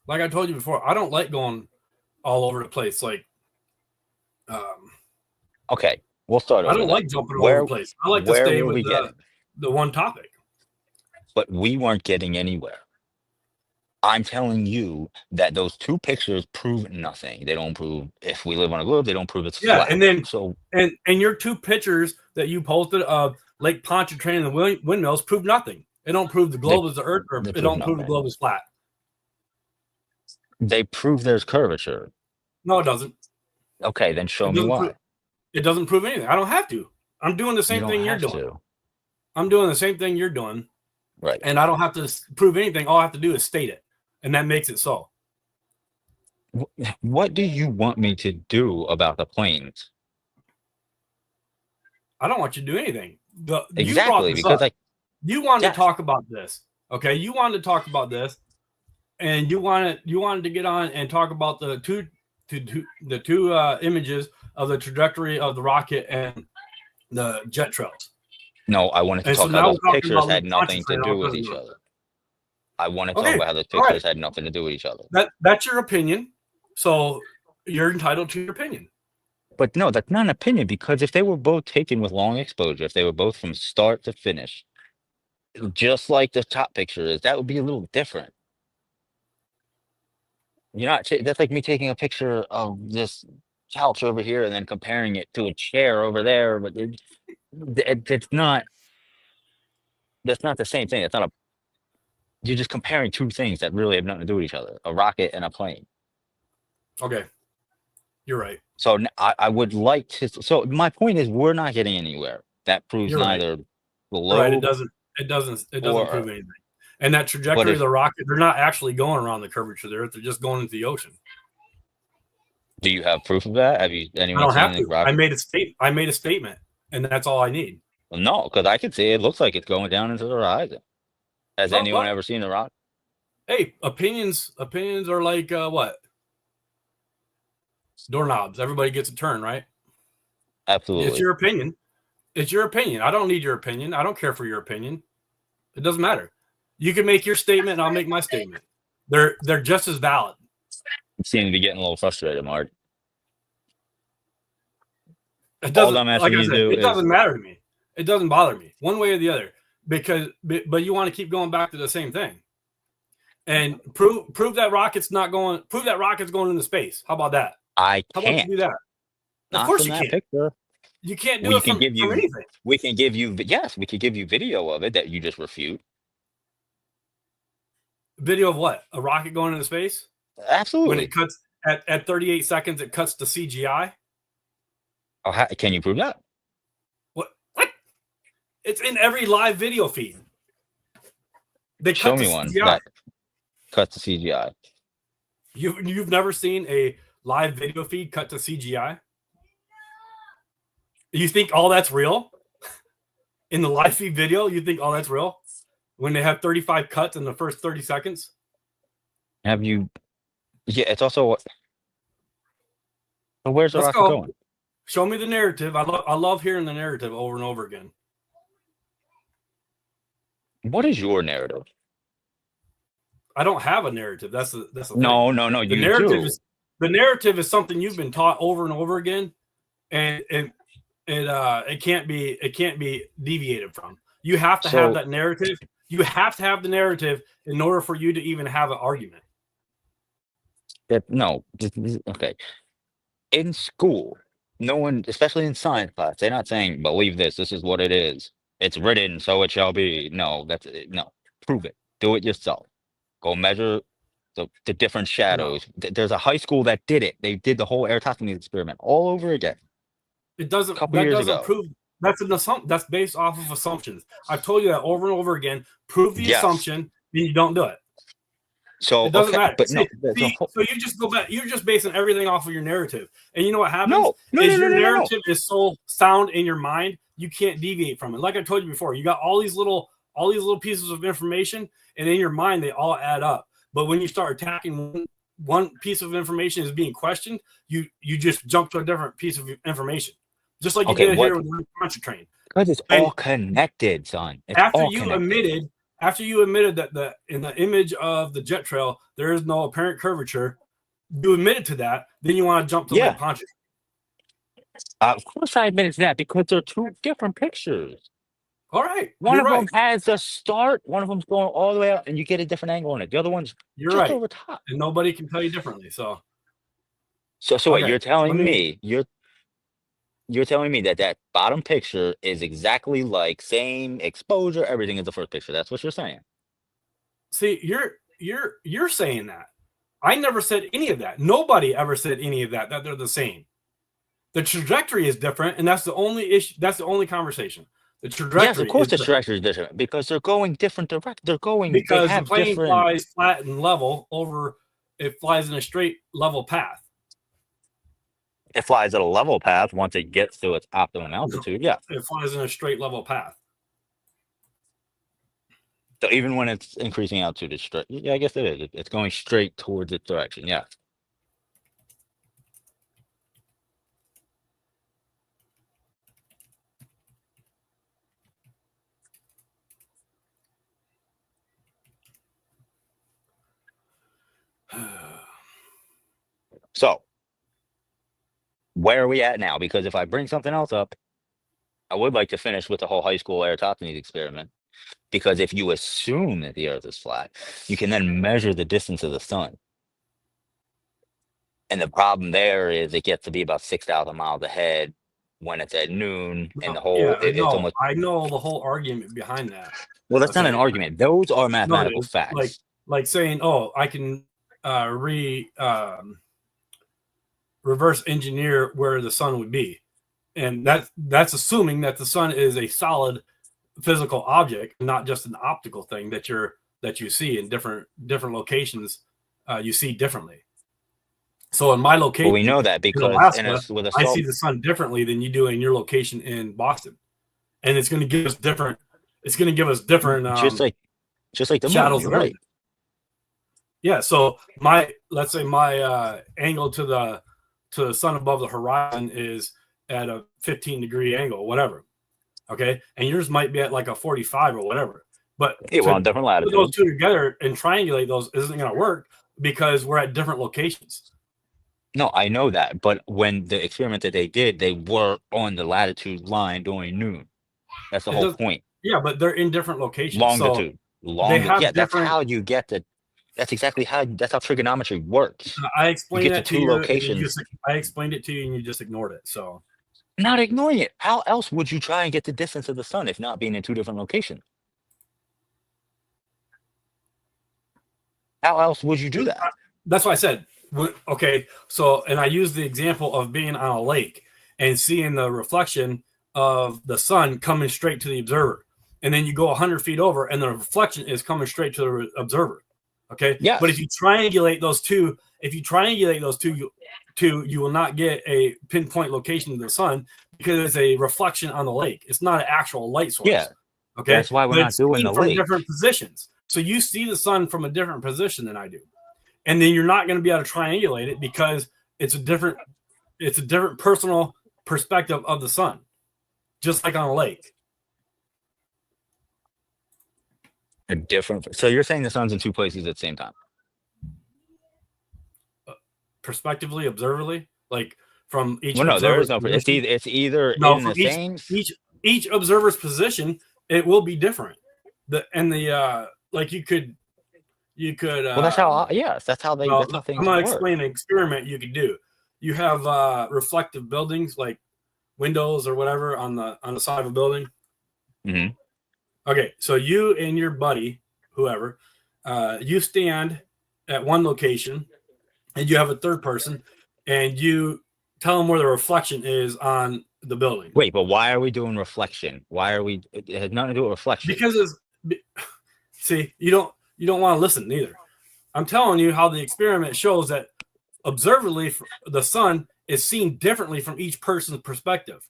Like I told you before, I don't like going all over the place. Like, Okay, we'll start over. I don't then. like jumping all Where- over the place. I like to where stay were we with getting? the one topic. But we weren't getting anywhere. I'm telling you that those two pictures prove nothing. They don't prove if we live on a globe. They don't prove it's Yeah, flat. and then So and your two pictures that you posted of Lake Pontchartrain and the windmills prove nothing. It don't prove the globe is the Earth, or they it prove don't prove the nothing. globe is flat. they prove there's curvature. No, it doesn't. Okay, then show It me doesn't why. prove- It doesn't prove anything. I don't have to. I'm doing the You same don't thing you're have doing. to. I'm doing the same thing you're doing, Right. and I don't have to prove anything. All I have to do is state it, and that makes it so. What do you want me to do about the planes? I don't want you to do anything. You brought Exactly, this because up. You wanted Yes. to talk about this, okay? You wanted to talk about this, and you wanted to get on and talk about the two images of the trajectory of the rocket and the jet trails. no, I wanted to And so talk now about we're those talking pictures about had Lake nothing to Pontchartrain do all with the each time. other. I want to talk Okay, about how those all right. pictures had nothing to do with each other. That's your opinion. So you're entitled to your opinion. But no, that's not an opinion because if they were both taken with long exposure, if they were both from start to finish, just like the top picture is, that would be a little different. That's like me taking a picture of this couch over here and then comparing it to a chair over there, but it's not. That's not the same thing. It's not a. You're just comparing two things that really have nothing to do with each other: a rocket and a plane. Okay, you're right. So I would like to. So my point is, we're not getting anywhere. That proves You're right. neither the Right. It globe. doesn't Or- prove anything. And that trajectory if- of the rocket, they're not actually going around the curvature of the Earth. They're just going into the ocean. Do you have proof of that? Have you I anyone don't seen have the to. rocket? I made a statement, and that's all I need. Well, no, because I can see it looks like it's going down into the horizon. Has Oh, anyone what? ever seen the rocket? Hey, opinions are like what? Doorknobs. Everybody gets a turn, right? Absolutely. It's your opinion. It's your opinion. I don't need your opinion. I don't care for your opinion. It doesn't matter. You can make your statement, and I'll make my statement. They're just as valid. You seem to be getting a little frustrated, Mark. It All doesn't. I'm asking Like I you to said, do it is doesn't matter to me. It doesn't bother me one way or the other but you want to keep going back to the same thing, and prove that rocket's not going. Prove that rocket's going into space. How about that? I How about you can't. do that? Not Of course from you that can't. picture. You can't do We it can from, give you- from anything. We can give you we could give you video of it that you just refute. Video of what? A rocket going into space? When Absolutely. it cuts at 38 seconds, it cuts to CGI. Oh, can you prove that? What? It's in every live video feed. They Show cut to me one CGI. that cuts to CGI. You've never seen a live video feed cut to CGI? You think all that's real? In the live feed video, you think all that's real? When they have 35 cuts in the first 30 seconds? Have you? Yeah, it's also. So where's the Let's rocket go. going? Show me the narrative. I love hearing the narrative over and over again. What is your narrative? I don't have a narrative. That's the thing. No, The you narrative do. is the narrative is something you've been taught over and over again, and it can't be deviated from. You have to have So- that narrative. You have to have the narrative in order for you to even have an argument. No, okay. In school, no one, especially in science class, they're not saying believe this. This is what it is. It's written, so it shall be. No, that's it. No. Prove it. Do it yourself. Go measure the different shadows. There's a high school that did it. They did the whole Eratosthenes experiment all over again. It doesn't. Couple That years doesn't ago. prove. That's an assumption. That's based off of assumptions. I've told you that over and over again. Prove the Yes. assumption, then you don't do it. So It doesn't okay, matter. but no, See, there's a whole- so you just go back. You're just basing everything off of your narrative, and you know what happens? no, Is your no. narrative is so sound in your mind, you can't deviate from it. Like I told you before, you got all these little pieces of information, and in your mind they all add up. But when you start attacking one piece of information is being questioned, you just jump to a different piece of information, just like you Okay, did what- here with the Pontchartrain. Because it's And all connected, son. It's After all you connected. admitted that in the image of the jet trail there is no apparent curvature, you admitted to that. Then you want to jump to Yeah. Lake Pontchartrain. Of course, I admitted to that because they're two different pictures. All right, One you're of right. them has the start. One of them's going all the way out, and you get a different angle on it. The other one's You're just right, over top. and nobody can tell you differently. So So wait, Okay, you're telling let me you're telling me that bottom picture is exactly like same exposure, everything is the first picture. That's what you're saying. see, you're saying that. I never said any of that. Nobody ever said any of that. That they're the same. The trajectory is different, and that's the only issue. That's the only conversation. The trajectory. Yes, of course is the different. trajectory is different because they're going different direct. They're going Because they the have plane different. flies flat and level over. It flies in a straight level path. It flies at a level path once it gets to its optimum altitude. Yeah. It flies in a straight level path. So even when it's increasing altitude, it's straight. Yeah, I guess it is. It's going straight towards its direction. Yeah. So where are we at now? Because if I bring something else up, I would like to finish with the whole high school Eratosthenes experiment. Because if you assume that the Earth is flat, you can then measure the distance of the sun. And the problem there is it gets to be about 6,000 miles ahead when it's at noon, and the whole Yeah, it's almost I know the whole argument behind that. well. That's not an Okay. argument. Those are No, it mathematical is. facts. Like saying, "Oh, I can reverse engineer where the sun would be," and that's assuming that the sun is a solid physical object, not just an optical thing that you see in different locations. You see differently. So in my Well, location, we know that because Alaska, with a I salt, see the sun differently than you do in your location in Boston, and it's going to give us different. It's going to give us different. just like the moon, shadows you're and right. everything. Yeah, so let's say my angle to the sun above the horizon is at a 15-degree angle, whatever. Okay, and yours might be at like a 45 or whatever. But Yeah, well, on to different put latitudes. those two together and triangulate those isn't going to work because we're at different locations. No, I know that, but when the experiment that they did, they were on the latitude line during noon. That's the It whole does- point. Yeah, but they're in different locations. Longitude. have Yeah, that's different- how you get the. That's exactly how. That's how trigonometry works. So I explained get that to to two you. And locations. I explained it to you, and you just ignored it. So Not ignoring it. How else would you try and get the distance of the sun if not being in two different locations? How else would you do that? that's why I said, okay. So, and I used the example of being on a lake and seeing the reflection of the sun coming straight to the observer, and then you go 100 feet over, and the reflection is coming straight to the observer. Okay. Yes. But if you triangulate those two, you will not get a pinpoint location of the sun because it's a reflection on the lake. It's not an actual light source. Yeah. Okay. That's why we're But not it's doing seen the from lake. different positions. So you see the sun from a different position than I do. And then you're not going to be able to triangulate it because it's a different personal perspective of the sun, just like on a lake. A different. So you're saying the sun's in two places at the same time? Prospectively, observably, like from each. Well, no, there is no. observer's position. It's either No, in the from same. each observer's position, it will be different. Like you could. Well, that's how. Yes, that's how they. Well, That's how things I'm going to work. explain an experiment you could do. You have reflective buildings like windows or whatever on the side of a building. Mhm. Okay, so you and your buddy, whoever, you stand at one location, and you have a third person, and you tell them where the reflection is on the building. Wait, but why are we doing reflection? Why are we? It has nothing to do with reflection. Because see, you don't want to listen neither. I'm telling you how the experiment shows that observably the sun is seen differently from each person's perspective.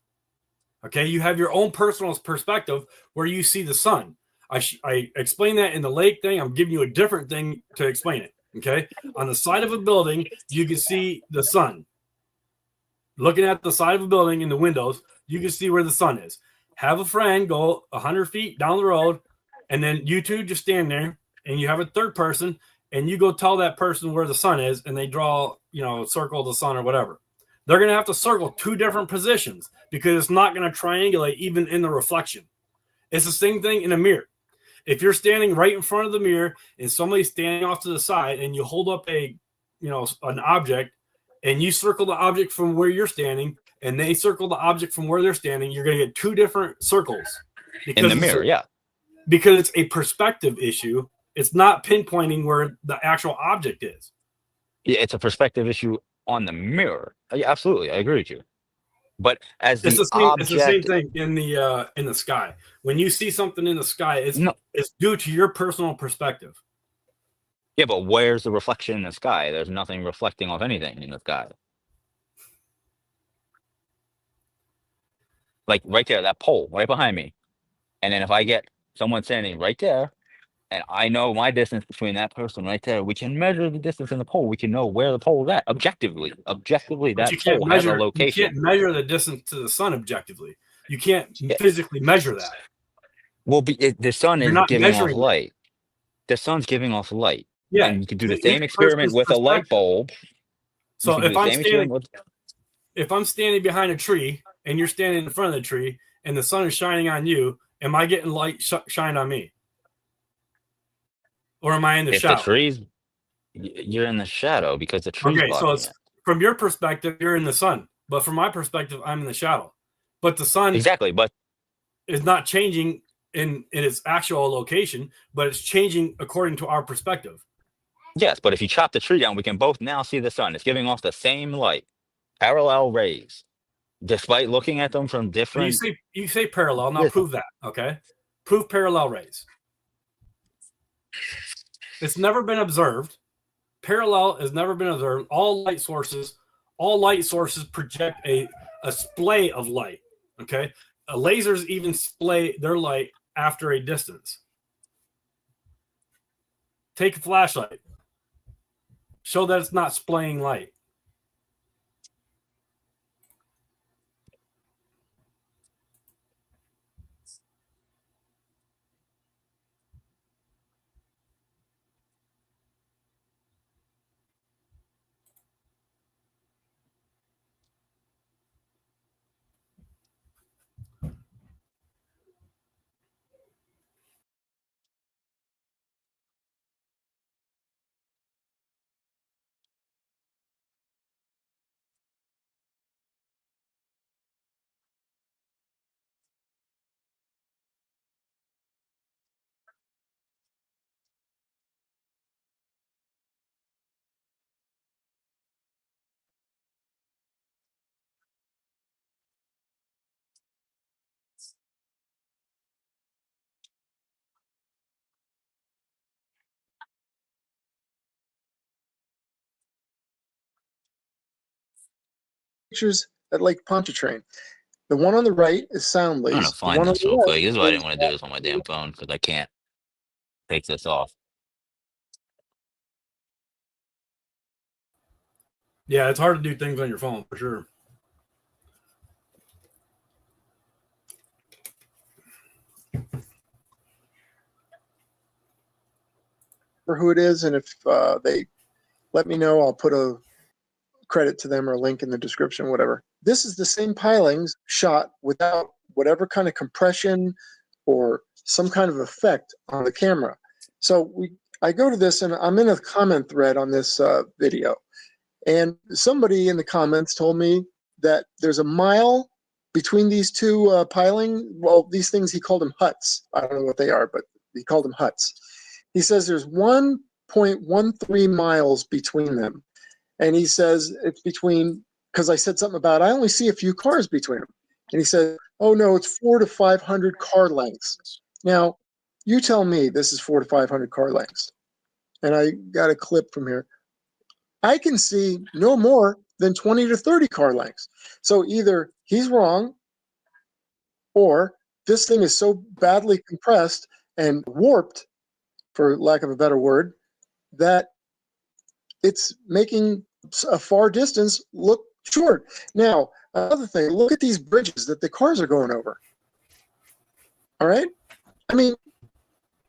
Okay, you have your own personal perspective where you see the sun. I explained that in the lake thing. I'm giving you a different thing to explain it. Okay, on the side of a building, you can see the sun. Looking at the side of a building in the windows, you can see where the sun is. Have a friend go 100 feet down the road, and then you two just stand there, and you have a third person, and you go tell that person where the sun is, and they draw, circle the sun or whatever. They're going to have to circle two different positions because it's not going to triangulate even in the reflection. It's the same thing in a mirror. If you're standing right in front of the mirror and somebody's standing off to the side and you hold up an object and you circle the object from where you're standing and they circle the object from where they're standing, you're going to get two different circles. In the mirror, yeah. Because it's a perspective issue. It's not pinpointing where the actual object is. Yeah, it's a perspective issue on the mirror. Yeah, absolutely, I agree with you. But as It's the the same object, thing in the sky. When you see something in the sky, it's due to your personal perspective. yeah, but where's the reflection in the sky? There's nothing reflecting off anything in the sky. Like right there, that pole right behind me. And then if I get someone standing right there, and I know my distance between that person right there, we can measure the distance in the pole. We can know where the pole is at objectively. Objectively, But that you can't pole has a measure. You location. can't measure the distance to the sun objectively. You can't physically measure that. Well, the sun You're is not giving off measuring it. light. The sun's giving off light. Yeah, And you can do the to same each experiment person's with a light perspective. bulb. So You can if do the I'm same standing, experiment with- if I'm standing behind a tree and you're standing in front of the tree and the sun is shining on you, am I getting light shined on me? Or am I in the if shadow? the trees, you're in the shadow because the trees. Okay, so blocking it's it. from your perspective, you're in the sun, but from my perspective, I'm in the shadow. But the sun Exactly, but is not changing in its actual location, but it's changing according to our perspective. yes, but if you chop the tree down, we can both now see the sun. It's giving off the same light, parallel rays, despite looking at them from So different. you say parallel. Now Yes. prove that. Okay, prove parallel rays. It's never been observed. Parallel has never been observed. All light sources project a splay of light. Okay, lasers even splay their light after a distance. Take a flashlight. Show that it's not splaying light. pictures at Lake Pontchartrain. The one on the right is Sound I'm gonna Lace. The find one on this the real left quick. This is why I is didn't want to do this on my damn phone because I can't take this off. Yeah, it's hard to do things on your phone for sure. for who it is, and if they let me know, I'll put a credit to them or a link in the description, whatever. This is the same pilings shot without whatever kind of compression or some kind of effect on the camera. So I go to this, and I'm in a comment thread on this video, and somebody in the comments told me that there's a mile between these two piling. Well, these things, he called them huts. I don't know what they are, but he called them huts. He says there's 1.13 miles between them. And he says it's between, because I said something about, I only see a few cars between them. And he said, oh no, it's 400 to 500 car lengths. Now, you tell me this is 400 to 500 car lengths. And I got a clip from here. I can see no more than 20 to 30 car lengths. So either he's wrong, or this thing is so badly compressed and warped, for lack of a better word, that it's making a far distance look short. Now, another thing, look at these bridges that the cars are going over. All right? I mean,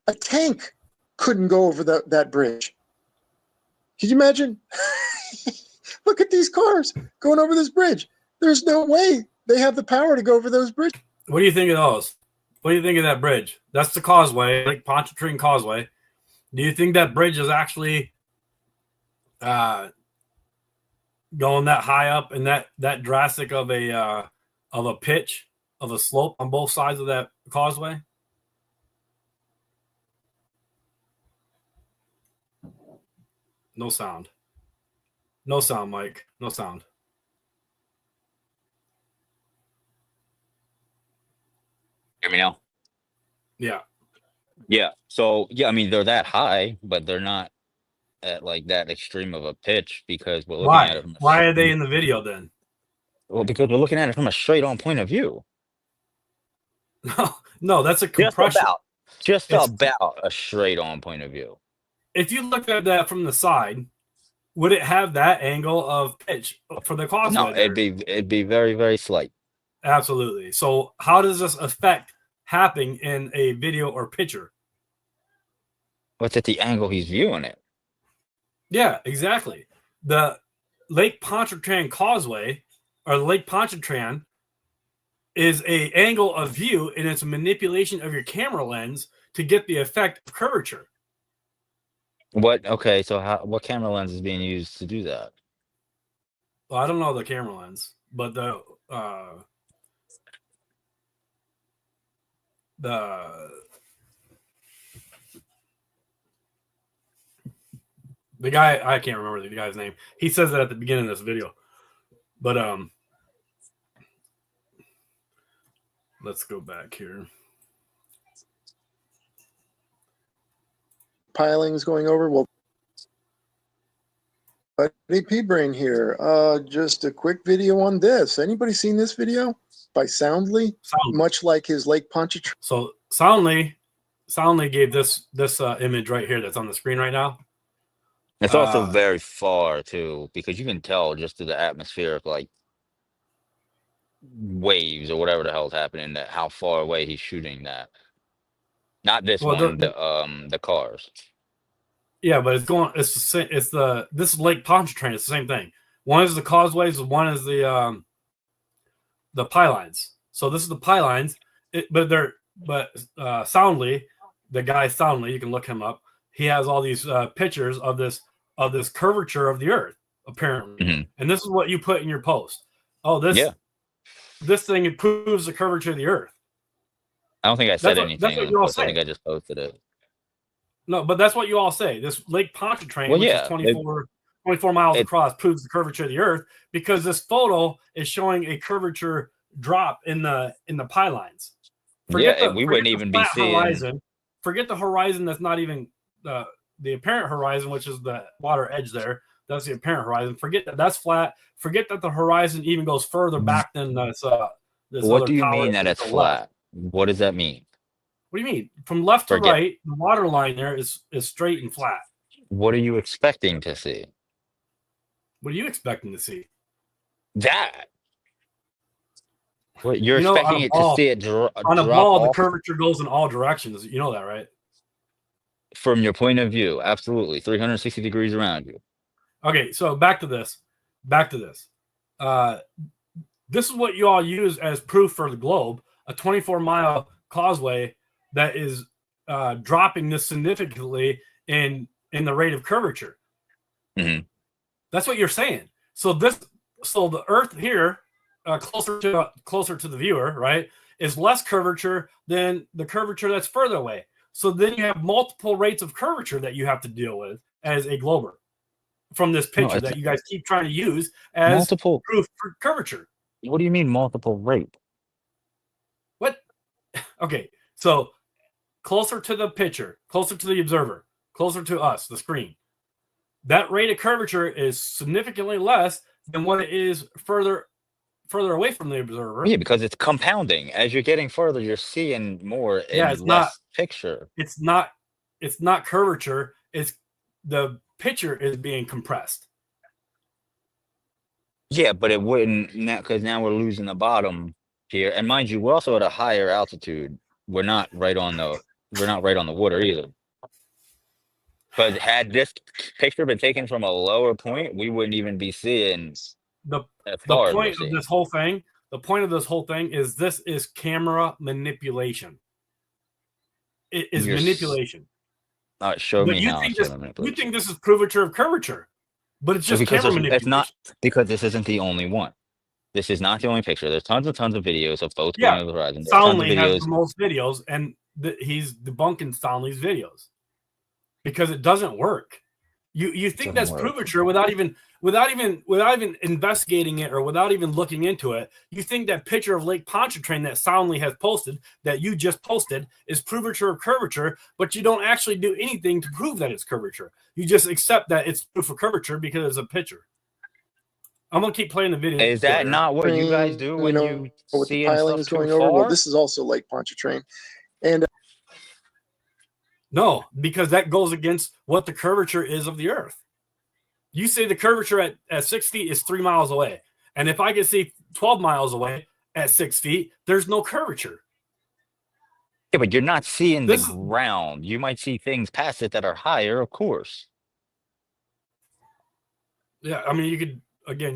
a tank couldn't go over that bridge. Could you imagine? Look at these cars going over this bridge. There's no way they have the power to go over those bridges. What do you think of those? What do you think of that bridge? That's the causeway, like Pontchartrain Causeway. Do you think that bridge is actually going that high up and that drastic of a pitch, of a slope on both sides of that causeway? No sound. No sound, Mike. No sound. Hear me now? Yeah. Yeah. So yeah, I mean they're that high, but they're not at like that extreme of a pitch because we're looking at it from Why are they in the video then? well, because we're looking at it from a straight on point of view. No, that's a compression. Just It's- about a straight on point of view. If you look at that from the side, would it have that angle of pitch for the causeway? No, there? it'd be very, very slight. Absolutely. So how does this affect happening in a video or picture? What's at the angle he's viewing it? Yeah, exactly. The Lake Pontchartrain Causeway or Lake Pontchartrain is a angle of view, and it's a manipulation of your camera lens to get the effect of curvature. What? Okay, so what camera lens is being used to do that? Well, I don't know the camera lens, but the guy, I can't remember the guy's name. He says that at the beginning of this video. But let's go back here. Pilings going over. Well, Buddy P Brain here. Just a quick video on this. Anybody seen this video by Soundly? Much like his Lake Pontchartrain. So Soundly gave this image right here that's on the screen right now. It's also very far too, because you can tell just through the atmospheric like waves or whatever the hell's happening, that how far away he's shooting that. Not this one, the cars. Yeah, but it's going. It's the same. This is Lake Pontchartrain. It's the same thing. One is the causeways. One is the pylines. So this is the pylines. Soundly, the guy Soundly, you can look him up. He has all these pictures of this curvature of the Earth, apparently. Mm-hmm. And this is what you put in your post. Oh, this thing improves the curvature of the Earth. I don't think I said That's what anything. you all I think say. I just posted it. No, but that's what you all say. This Lake Pontchartrain, Well, which yeah, is 24 miles across, proves the curvature of the Earth because this photo is showing a curvature drop in the pylines. We wouldn't even be seeing. Horizon. Forget the horizon that's not even the apparent horizon, which is the water edge there. That's the apparent horizon. Forget that that's flat. Forget that the horizon even goes further back than this. This What other do you tower mean that's that it's to the left. flat? What does that mean? What do you mean? From left to Forget- right, the water line there is straight and flat. What are you expecting to see? What are you expecting to see? That. What you're You know, on expecting a it ball- to see it On a drop ball, the off curvature goes in all directions. You know that, right? from your point of view. Absolutely, 360 degrees around you. Okay, so back to this. This is what you all use as proof for the globe: a 24-mile causeway that is dropping this significantly in the rate of curvature. Mhm. That's what you're saying. So the Earth here, closer to the viewer, right, is less curvature than the curvature that's further away. So then you have multiple rates of curvature that you have to deal with as a glober from this picture it's- that you guys keep trying to use as Multiple. proof for curvature. What do you mean multiple rate? What? Okay, so closer to the picture, closer to the observer, closer to us, the screen. That rate of curvature is significantly less than what it is further away from the observer. Yeah, because it's compounding. As you're getting further, you're seeing more in Yeah, it's less picture. It's not curvature. It's the picture is being compressed. Yeah, but it wouldn't now because now we're losing the bottom here. And mind you, we're also at a higher altitude. We're not right on the water either. But had this picture been taken from a lower point, we wouldn't even be seeing The as the far as we're point of seeing. this whole thing, is this is camera manipulation. It is You're s- manipulation. All right, show But me you how. think show this, them you manipulation. think this is curvature of curvature, but it's just because camera it's manipulation. not because this isn't the only one. This is not the only picture. There's tons of videos of both Yeah, going over the horizon. There's tons of Soundly has videos. the most videos, and he's debunking Soundly's videos because it doesn't work. You think that's Doesn't work. curvature without even investigating it or without even looking into it. You think that picture of Lake Pontchartrain that Soundly has posted, that you just posted, is curvature of curvature, but you don't actually do anything to prove that it's curvature. You just accept that it's proof of curvature because it's a picture. I'm gonna keep playing the video. Is that here. not what you guys do when you with see the stuff pilings too going over? far? Well, this is also Lake Pontchartrain. And No, because that goes against what the curvature is of the Earth. You say the curvature at 6 feet is 3 miles away. And if I can see 12 miles away at 6 feet, there's no curvature. Yeah, but you're not seeing the This is- ground. You might see things past it that are higher, of course. Yeah, I mean, you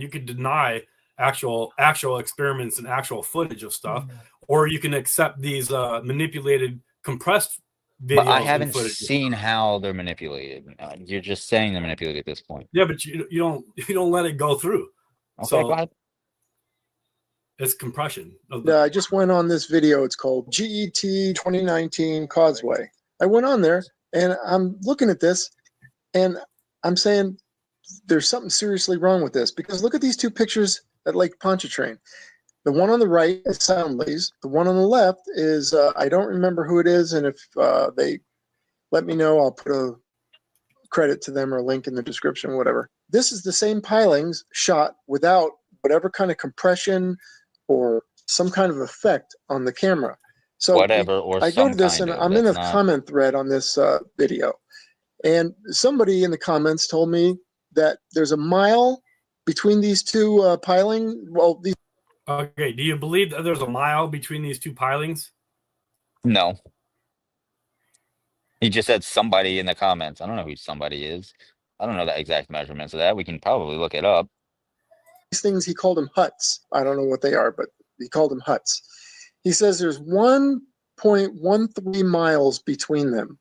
could deny actual experiments and actual footage of stuff, or you can accept these manipulated, compressed videos. But I and haven't footage. seen how they're manipulated. You're just saying they're manipulated at this point. Yeah, but you don't let it go through. Okay, So- go ahead. It's compression. I just went on this video. It's called GET 2019 Causeway. I went on there and I'm looking at this and I'm saying there's something seriously wrong with this because look at these two pictures at Lake Pontchartrain. The one on the right is Soundly's. The one on the left is, I don't remember who it is. And if they let me know, I'll put a credit to them or a link in the description, whatever. This is the same pilings shot without whatever kind of compression or some kind of effect on the camera. So Whatever, or I go some to this kind and of, I'm in a that's not- comment thread on this video. And somebody in the comments told me that there's a mile between these two piling. Well, these Okay, do you believe that there's a mile between these two pilings? No. He just said somebody in the comments. I don't know who somebody is. I don't know the exact measurements of that. We can probably look it up. things, he called them huts. I don't know what they are, but he called them huts. He says there's 1.13 miles between them.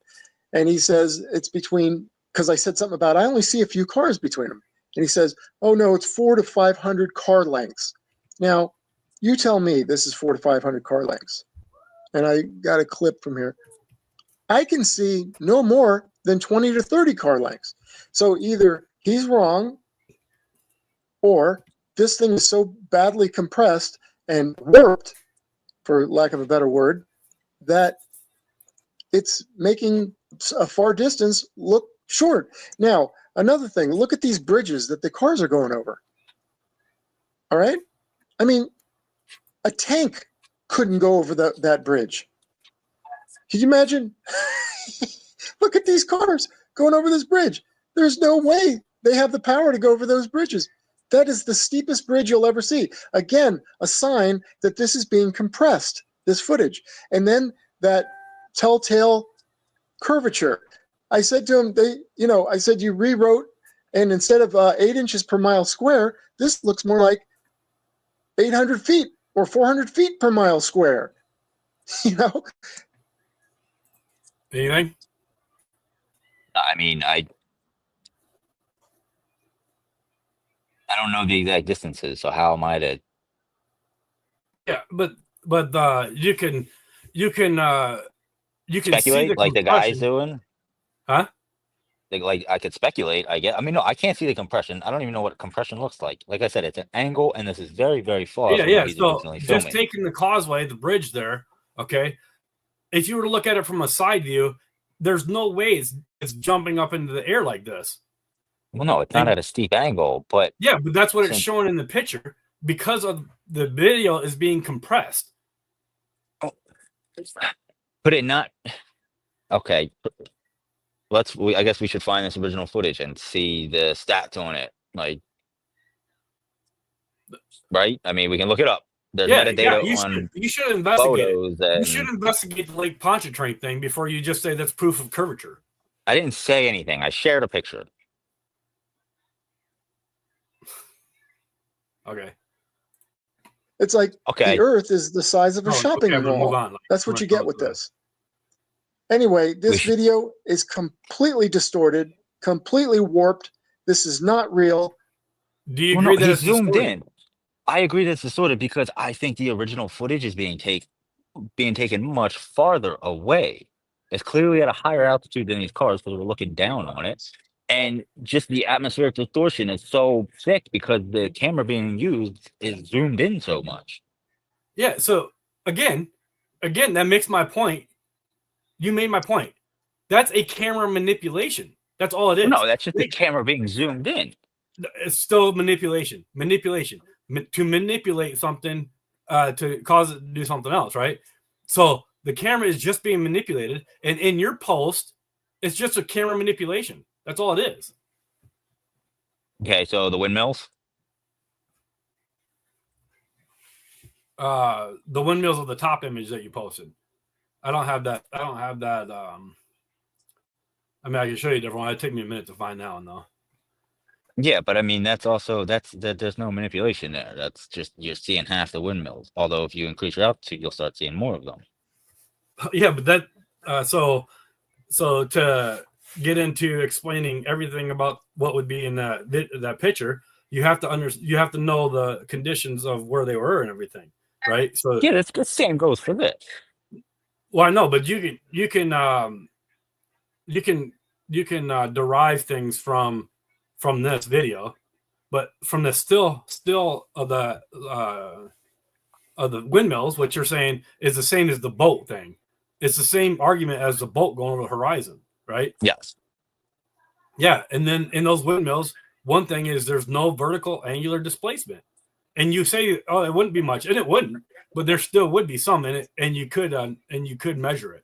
And he says it's between, because I said something about I only see a few cars between them. And he says, oh no, it's 400 to 500 car lengths. Now, you tell me this is 400 to 500 car lengths. And I got a clip from here. I can see no more than 20 to 30 car lengths. So either he's wrong or this thing is so badly compressed and warped, for lack of a better word, that it's making a far distance look short. Now, Another thing, look at these bridges that the cars are going over. All right? I mean, a tank couldn't go over that bridge. Can you imagine? Look at these cars going over this bridge. There's no way they have the power to go over those bridges. That is the steepest bridge you'll ever see. Again, a sign that this is being compressed, this footage. And then that telltale curvature. I said to him, I said, you rewrote, and instead of 8 inches per mile square, this looks more like 800 feet or 400 feet per mile square. Anything? I mean, I don't know the exact distances, so how am I to? Yeah, but you can Speculate see the like the guy's compression. doing? Huh? Like I could speculate, I guess. I mean, no, I can't see the compression. I don't even know what compression looks like. Like I said, it's an angle, and this is very, very far from Yeah. what he's So originally just filming. taking the causeway, the bridge there, okay. If you were to look at it from a side view, there's no way it's jumping up into the air like this. Well, no, it's not at a steep angle, but Yeah, but that's what it's Since- showing in the picture because of the video is being compressed. Could it not? Okay, I guess we should find this original footage and see the stats on it. Like, right? I mean, we can look it up. There's metadata on you should investigate it. photos, You should and investigate the Lake Pontchartrain thing before you just say that's proof of curvature. I didn't say anything. I shared a picture. Okay. It's like Okay, the Earth is the size of a Oh, shopping okay, we'll move mall. on. Like, That's what we're you get close with to it. this. Anyway, this should- video is completely distorted, completely warped. This is not real. Do you well, agree no, that he's it's zoomed distorted? in. I agree that's distorted because I think the original footage is being taken much farther away. It's clearly at a higher altitude than these cars because we're looking down on it. And just the atmospheric distortion is so thick because the camera being used is zoomed in so much. Yeah. So again, that makes my point. You made my point. That's a camera manipulation. That's all it is. No, that's just the camera being zoomed in. It's still manipulation. To manipulate something to cause it to do something else, right? So the camera is just being manipulated, and in your post, it's just a camera manipulation. That's all it is. Okay, so the windmills. The windmills are the top image that you posted. I don't have that. I mean, I can show you a different one. It'd take me a minute to find that one though. Yeah, but I mean there's no manipulation there. That's just you're seeing half the windmills. Although if you increase your altitude, you'll start seeing more of them. Yeah, but that so to get into explaining everything about what would be in that picture, you have to know the conditions of where they were and everything, right? So Yeah, that's the same goes for this. well, I know, but you can derive things from this video, but from the still of the windmills, what you're saying is the same as the boat thing. It's the same argument as the boat going over the horizon, right? Yes. Yeah, and then in those windmills, one thing is there's no vertical angular displacement, and you say, oh, it wouldn't be much, and it wouldn't, but there still would be some in it, and you could measure it.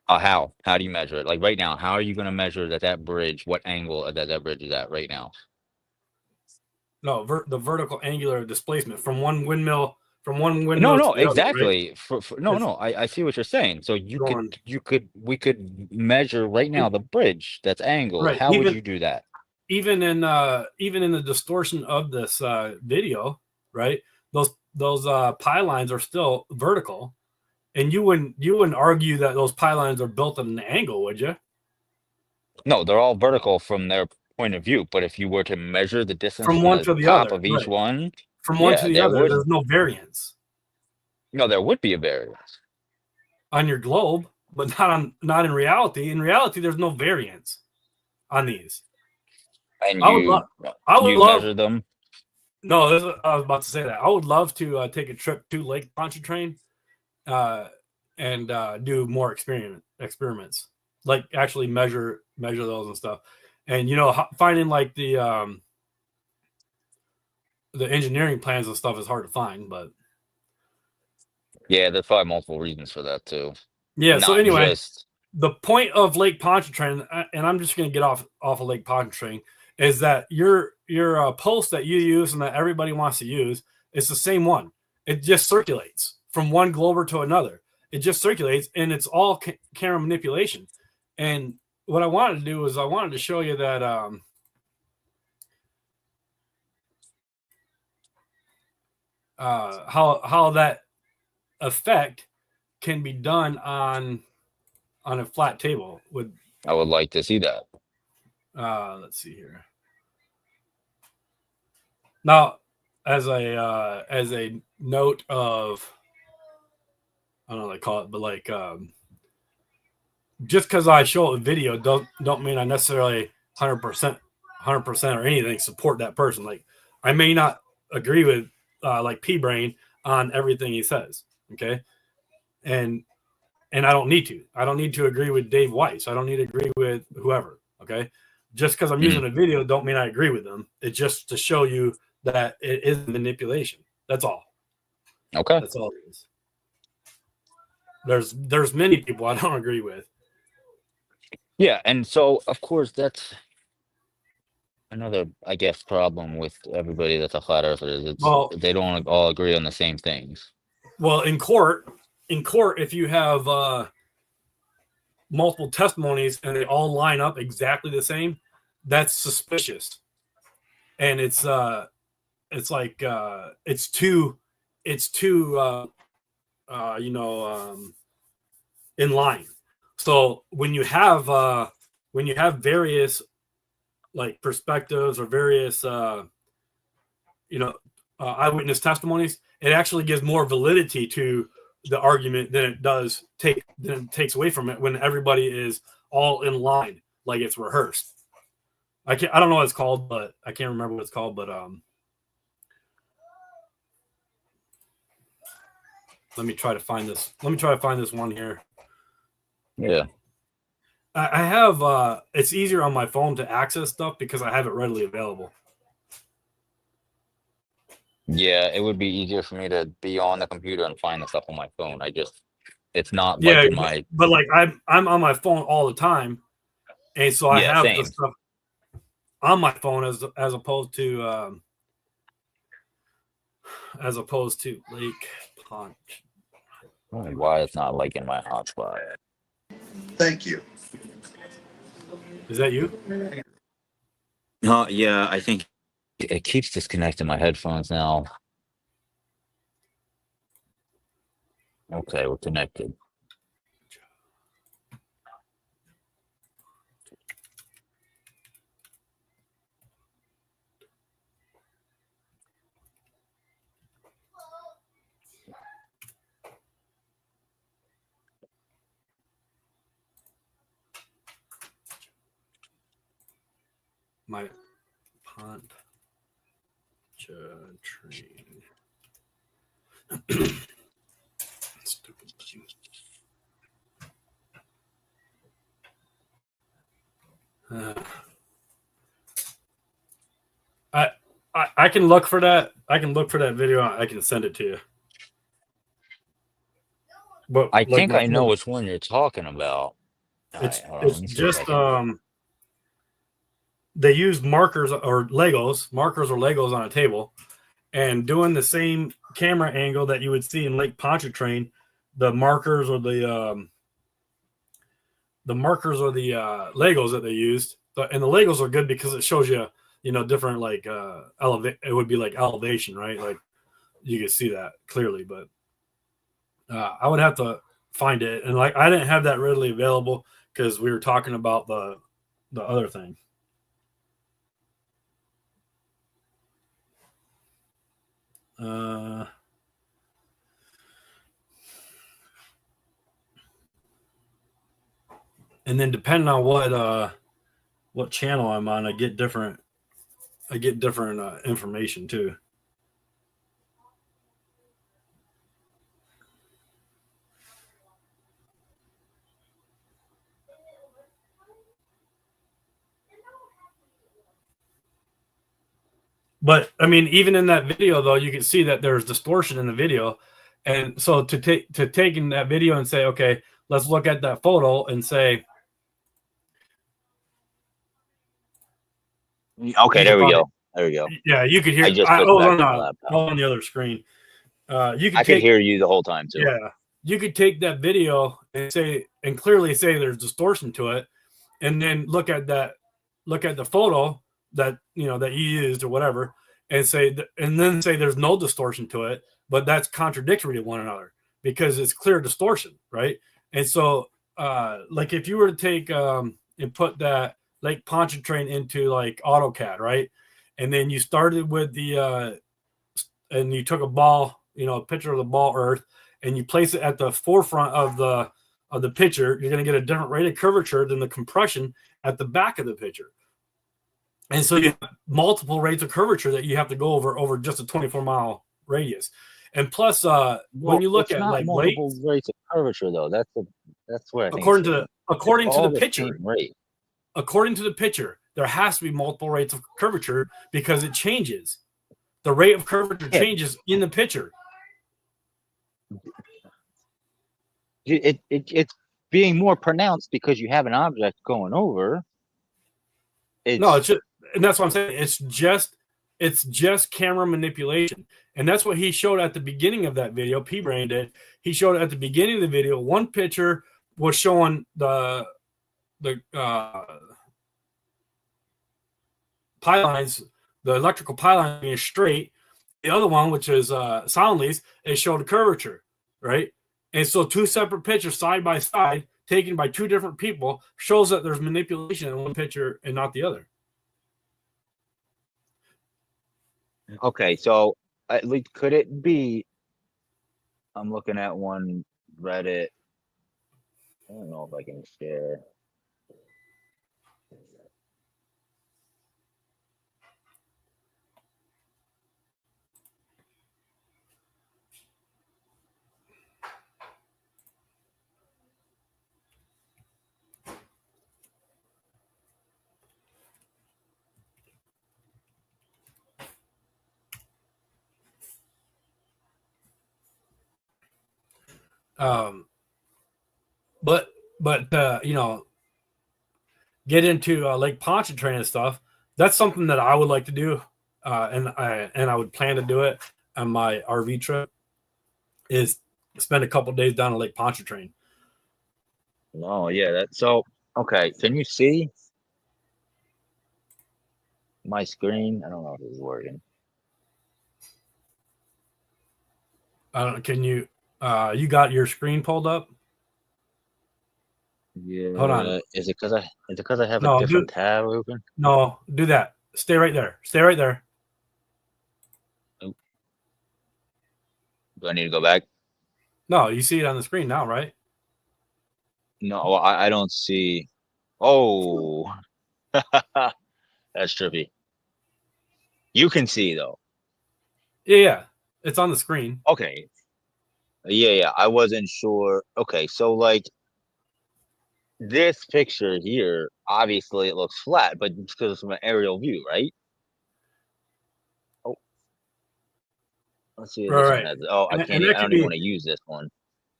How do you measure it? Like right now, how are you going to measure that bridge? What angle that bridge is at right now? No, the vertical angular displacement from one windmill. No, to the other, right? exactly. I see what you're saying. So we could measure right now the bridge that's angled. Right, How would you do that? Even in the distortion of this video, right? Those pylons are still vertical, and you wouldn't argue that those pylons are built at an angle, would you? No, they're all vertical from their point of view. But if you were to measure the distance From one to the top other, of each right. one, From one Yeah, to the there other, would- there's no variance no, there would be a variance. on your globe, but not in reality. In reality, there's no variance on these. And I would love- measure them. No, I was about to say that. I would love to take a trip to Lake Pontchartrain and do more experiments, like actually measure those and stuff. And finding like the engineering plans and stuff is hard to find, but Yeah, there's probably multiple reasons for that too. yeah. So Not anyway, just the point of Lake Pontchartrain, and I'm just going to get off of Lake Pontchartrain, is that your post that you use and that everybody wants to use is the same one. It just circulates from one glober to another. It just circulates, and it's all camera manipulation. And what I wanted to do is I wanted to show you that how that effect can be done on a flat table with. I would like to see that. Let's see here. Now, as a note of, I don't know what they call it, but like just because I show a video don't mean I necessarily 100% or anything support that person. Like I may not agree with like P Brain on everything he says. Okay, and I don't need to. I don't need to agree with Dave Weiss. I don't need to agree with whoever. Okay, just because I'm using a video don't mean I agree with them. It's just to show you that it is manipulation. That's all. Okay. That's all it is. There's many people I don't agree with. Yeah, and so of course that's another, I guess, problem with everybody that's a flat earther is they don't all agree on the same things. Well, in court, if you have multiple testimonies and they all line up exactly the same, that's suspicious. And it's like it's too in line. So when you have various like perspectives or various eyewitness testimonies, it actually gives more validity to the argument than it takes away from it when everybody is all in line, like it's rehearsed. I don't know what it's called, but I can't remember what it's called, but let me try to find this one here. Yeah. I have it's easier on my phone to access stuff because I have it readily available. Yeah, it would be easier for me to be on the computer and find the stuff on my phone. It's not Yeah, like in my. but like I'm on my phone all the time, and so I have the stuff on my phone as opposed to Lake Punch. I don't know why it's not like in my hotspot. Thank you. Is that you? Yeah, I think it keeps disconnecting my headphones now. Okay, we're connected. My Pont train. Stupid thing. I can look for that. I can look for that video. I can send it to you. But I like think my I know phone- which one you're talking about. It's All right, hold on, let me see if I just can- they use markers or Legos on a table, and doing the same camera angle that you would see in Lake Pontchartrain, the markers or the Legos that they used, and the Legos are good because it shows you different like it would be like elevation, right? Like you can see that clearly, but I would have to find it, and like I didn't have that readily available because we were talking about the other thing. And then depending on what channel I'm on, I get different information too. But I mean, even in that video, though, you can see that there's distortion in the video. And so to take in that video and say, okay, let's look at that photo and say, Okay, there we go. There we go. yeah, you could hear. I just I clicked was back on, on my laptop. on the other screen. You I could hear you the whole time too. Yeah, you could take that video and say, and clearly say there's distortion to it, and then look at the photo that that you used or whatever, and say, and then say there's no distortion to it, but that's contradictory to one another because it's clear distortion, right? And so, like if you were to take and put that Lake Pontchartrain into like AutoCAD, right, and then you started with the and you took a ball, a picture of the ball Earth, and you place it at the forefront of the picture, you're going to get a different rate of curvature than the compression at the back of the picture. And so you have multiple rates of curvature that you have to go over just a 24-mile radius. And plus, when you look at like multiple rates of curvature, though, that's where I think according to the picture, rate. According to the picture, there has to be multiple rates of curvature because it changes. The rate of curvature changes in the picture. It's being more pronounced because you have an object going over. And that's what I'm saying. It's just camera manipulation, and that's what he showed at the beginning of that video. P-Brain did. He showed at the beginning of the video. One picture was showing the pylons, the electrical pylon being straight. The other one, which is Soundly's, it showed a curvature, right? And so two separate pictures side by side, taken by two different people, shows that there's manipulation in one picture and not the other. Okay, so at least could it be? I'm looking at one Reddit. I don't know if I can share. But get into Lake Pontchartrain and stuff. That's something that I would like to do, and I would plan to do it on my RV trip. Is spend a couple days down at Lake Pontchartrain. No, yeah, that's so okay. Can you see my screen? I don't know if it's working. Can you? You got your screen pulled up? Yeah. Hold on. Is it because I have a different tab open? No, do that. Stay right there. Stay right there. Oh. Do I need to go back? No, you see it on the screen now, right? No, I don't see. Oh, that's trippy. You can see though. Yeah, it's on the screen. Okay. Yeah. I wasn't sure. Okay, so like this picture here, obviously it looks flat, but it's because it's from an aerial view, right? Oh, let's see. Right. I can't. I don't even want to use this one.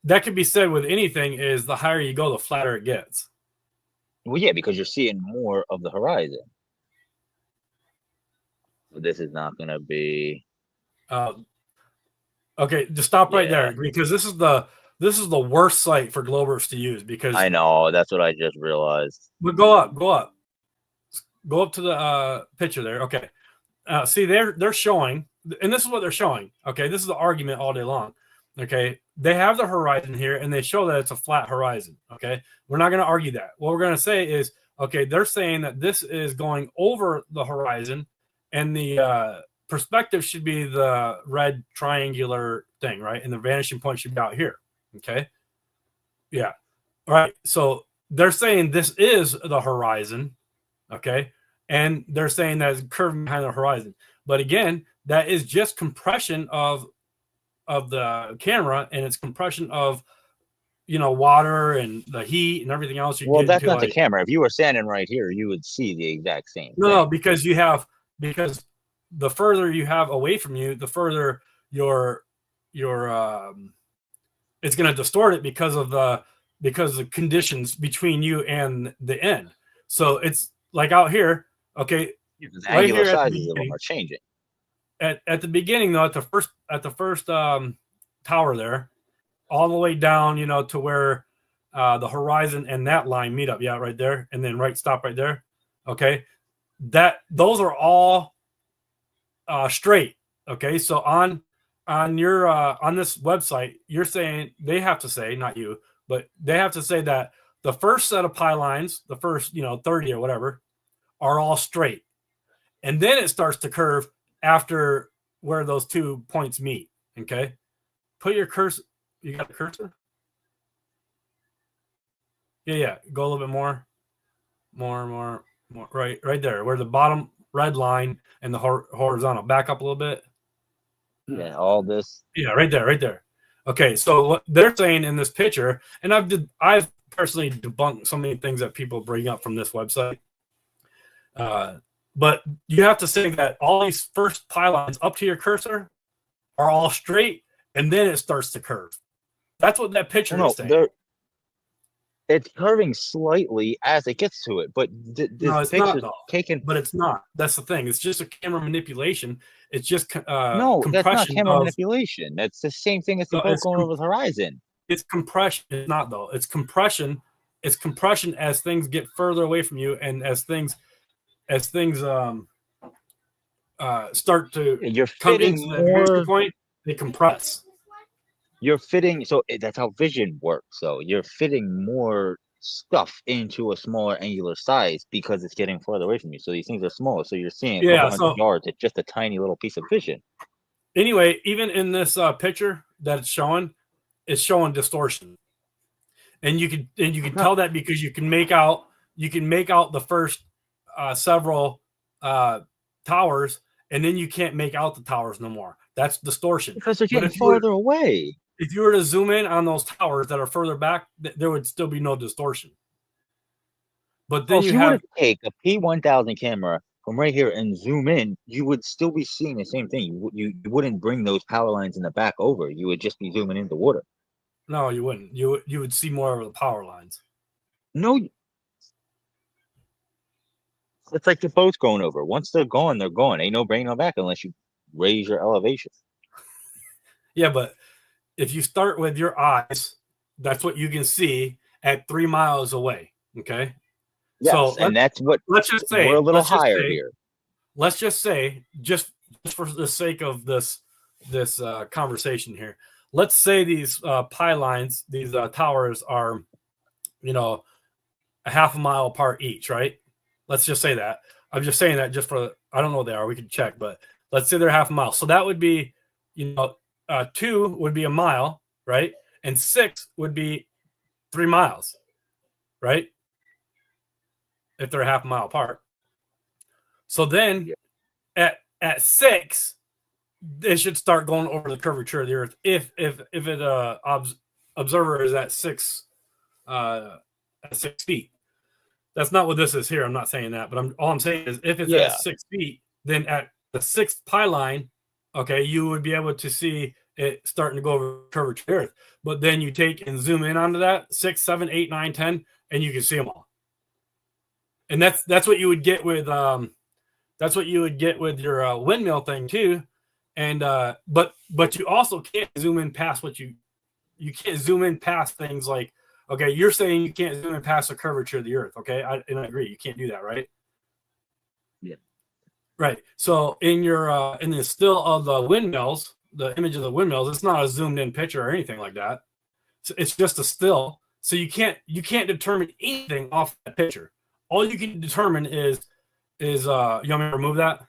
That could be said with anything: is the higher you go, the flatter it gets. Well, yeah, because you're seeing more of the horizon. But this is not going to be. Okay, just stop right there because this is the worst site for Globers to use because I know that's what I just realized. But go up to the picture there. Okay, see they're showing, and this is what they're showing. Okay, this is the argument all day long. Okay, they have the horizon here, and they show that it's a flat horizon. Okay, we're not going to argue that. What we're going to say is, okay, they're saying that this is going over the horizon, and the perspective should be the red triangular thing, right? And the vanishing point should be out here. Okay. Yeah. All right. So they're saying this is the horizon. Okay. And they're saying that it's curving behind the horizon. But again, that is just compression of the camera, and it's compression of water and the heat and everything else. Well, that's not the camera. If you were standing right here, you would see the exact same. No, because the further you have away from you, the further your it's going to distort it because of the conditions between you and the end. So it's like out here, okay, The right angular here at the sizes of them beginning. are changing. At the beginning though, at the first tower there, all the way down, you know, to where the horizon and that line meet up, yeah, right there, and then stop right there. Okay, those are all straight. Okay, so on your on this website, you're saying they have to say, not you, but they have to say that the first set of pylines, the first 30 or whatever, are all straight, and then it starts to curve after where those 2 points meet. Okay, put your cursor. You got the cursor? Yeah. Go a little bit more. Right there, where the bottom red line and the horizontal. Back up a little bit. Yeah, all this. Yeah, right there. Okay, so what they're saying in this picture, and I've personally debunked so many things that people bring up from this website. But you have to say that all these first pylons up to your cursor are all straight, and then it starts to curve. That's what that picture is saying. It's curving slightly as it gets to it, but this it's picture's not, though. taken. But it's not. That's the thing. It's just a camera manipulation. It's just No, that's not compression camera of. manipulation. That's the same thing as the No, boat it's going over the horizon. It's compression. It's not though. It's compression. It's compression as things get further away from you, and as things start to You're come fitting into that vanishing more. point, they compress. You're fitting, so that's how vision works. So you're fitting more stuff into a smaller angular size because it's getting further away from you. So these things are smaller. So you're seeing a Yeah, couple hundred yards at just a tiny little piece of vision. Anyway, even in this picture that it's showing distortion, and you can tell that because you can make out the first several towers, and then you can't make out the towers no more. That's distortion Because they're But getting if you were- farther away. If you were to zoom in on those towers that are further back, there would still be no distortion. But then Well, if you you were have to take a P1000 camera from right here and zoom in, you would still be seeing the same thing. You wouldn't bring those power lines in the back over. You would just be zooming into water. no, you wouldn't. You would see more of the power lines. No, it's like the boat's going over. Once they're gone, they're gone. Ain't no bringing them back unless you raise your elevation. Yeah, but if you start with your eyes, that's what you can see at 3 miles away. Okay. Yes, So and that's what let's just say we're a little let's just higher say- here. Let's just say, just for the sake of this conversation here, let's say these pylines, these towers are, a half a mile apart each, right? Let's just say that. I'm just saying that just for, I don't know what they are. We can check, but let's say they're half a mile. So that would be, 2 would be a mile, right? And 6 would be 3 miles, right? If they're half a mile apart. So then at 6, it should start going over the curvature of the Earth if it observer is at 6 feet. That's not what this is here. I'm not saying that, but all I'm saying is if it's at 6 feet, then at the 6th pylon, okay, you would be able to see it starting to go over the curvature of the Earth. But then you take and zoom in onto that 6, 7, 8, 9, 10, and you can see them all. And that's what you would get with your windmill thing too. And but you also can't zoom in past you can't zoom in past things like, okay, you're saying you can't zoom in past the curvature of the Earth. Okay, I agree, you can't do that, right? Yeah. Right. So in your in the still of the windmills, the image of the windmills, it's not a zoomed in picture or anything like that. So it's just a still. So you can't determine anything off that picture. All you can determine is you want me to remove that?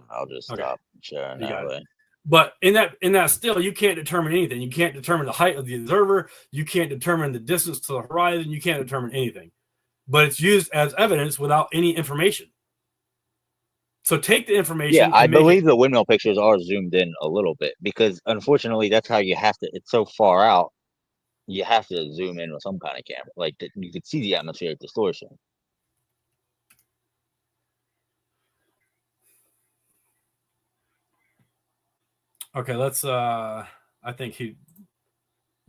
I'll just Okay. stop sharing You that got it. way. But in that still, you can't determine anything. You can't determine the height of the observer. You can't determine the distance to the horizon. You can't determine anything. But it's used as evidence without any information. So take the information. Yeah, I and make believe the windmill pictures are zoomed in a little bit because unfortunately that's how you have to. It's so far out, you have to zoom in with some kind of camera. Like you could see the atmospheric distortion. Okay, let's let's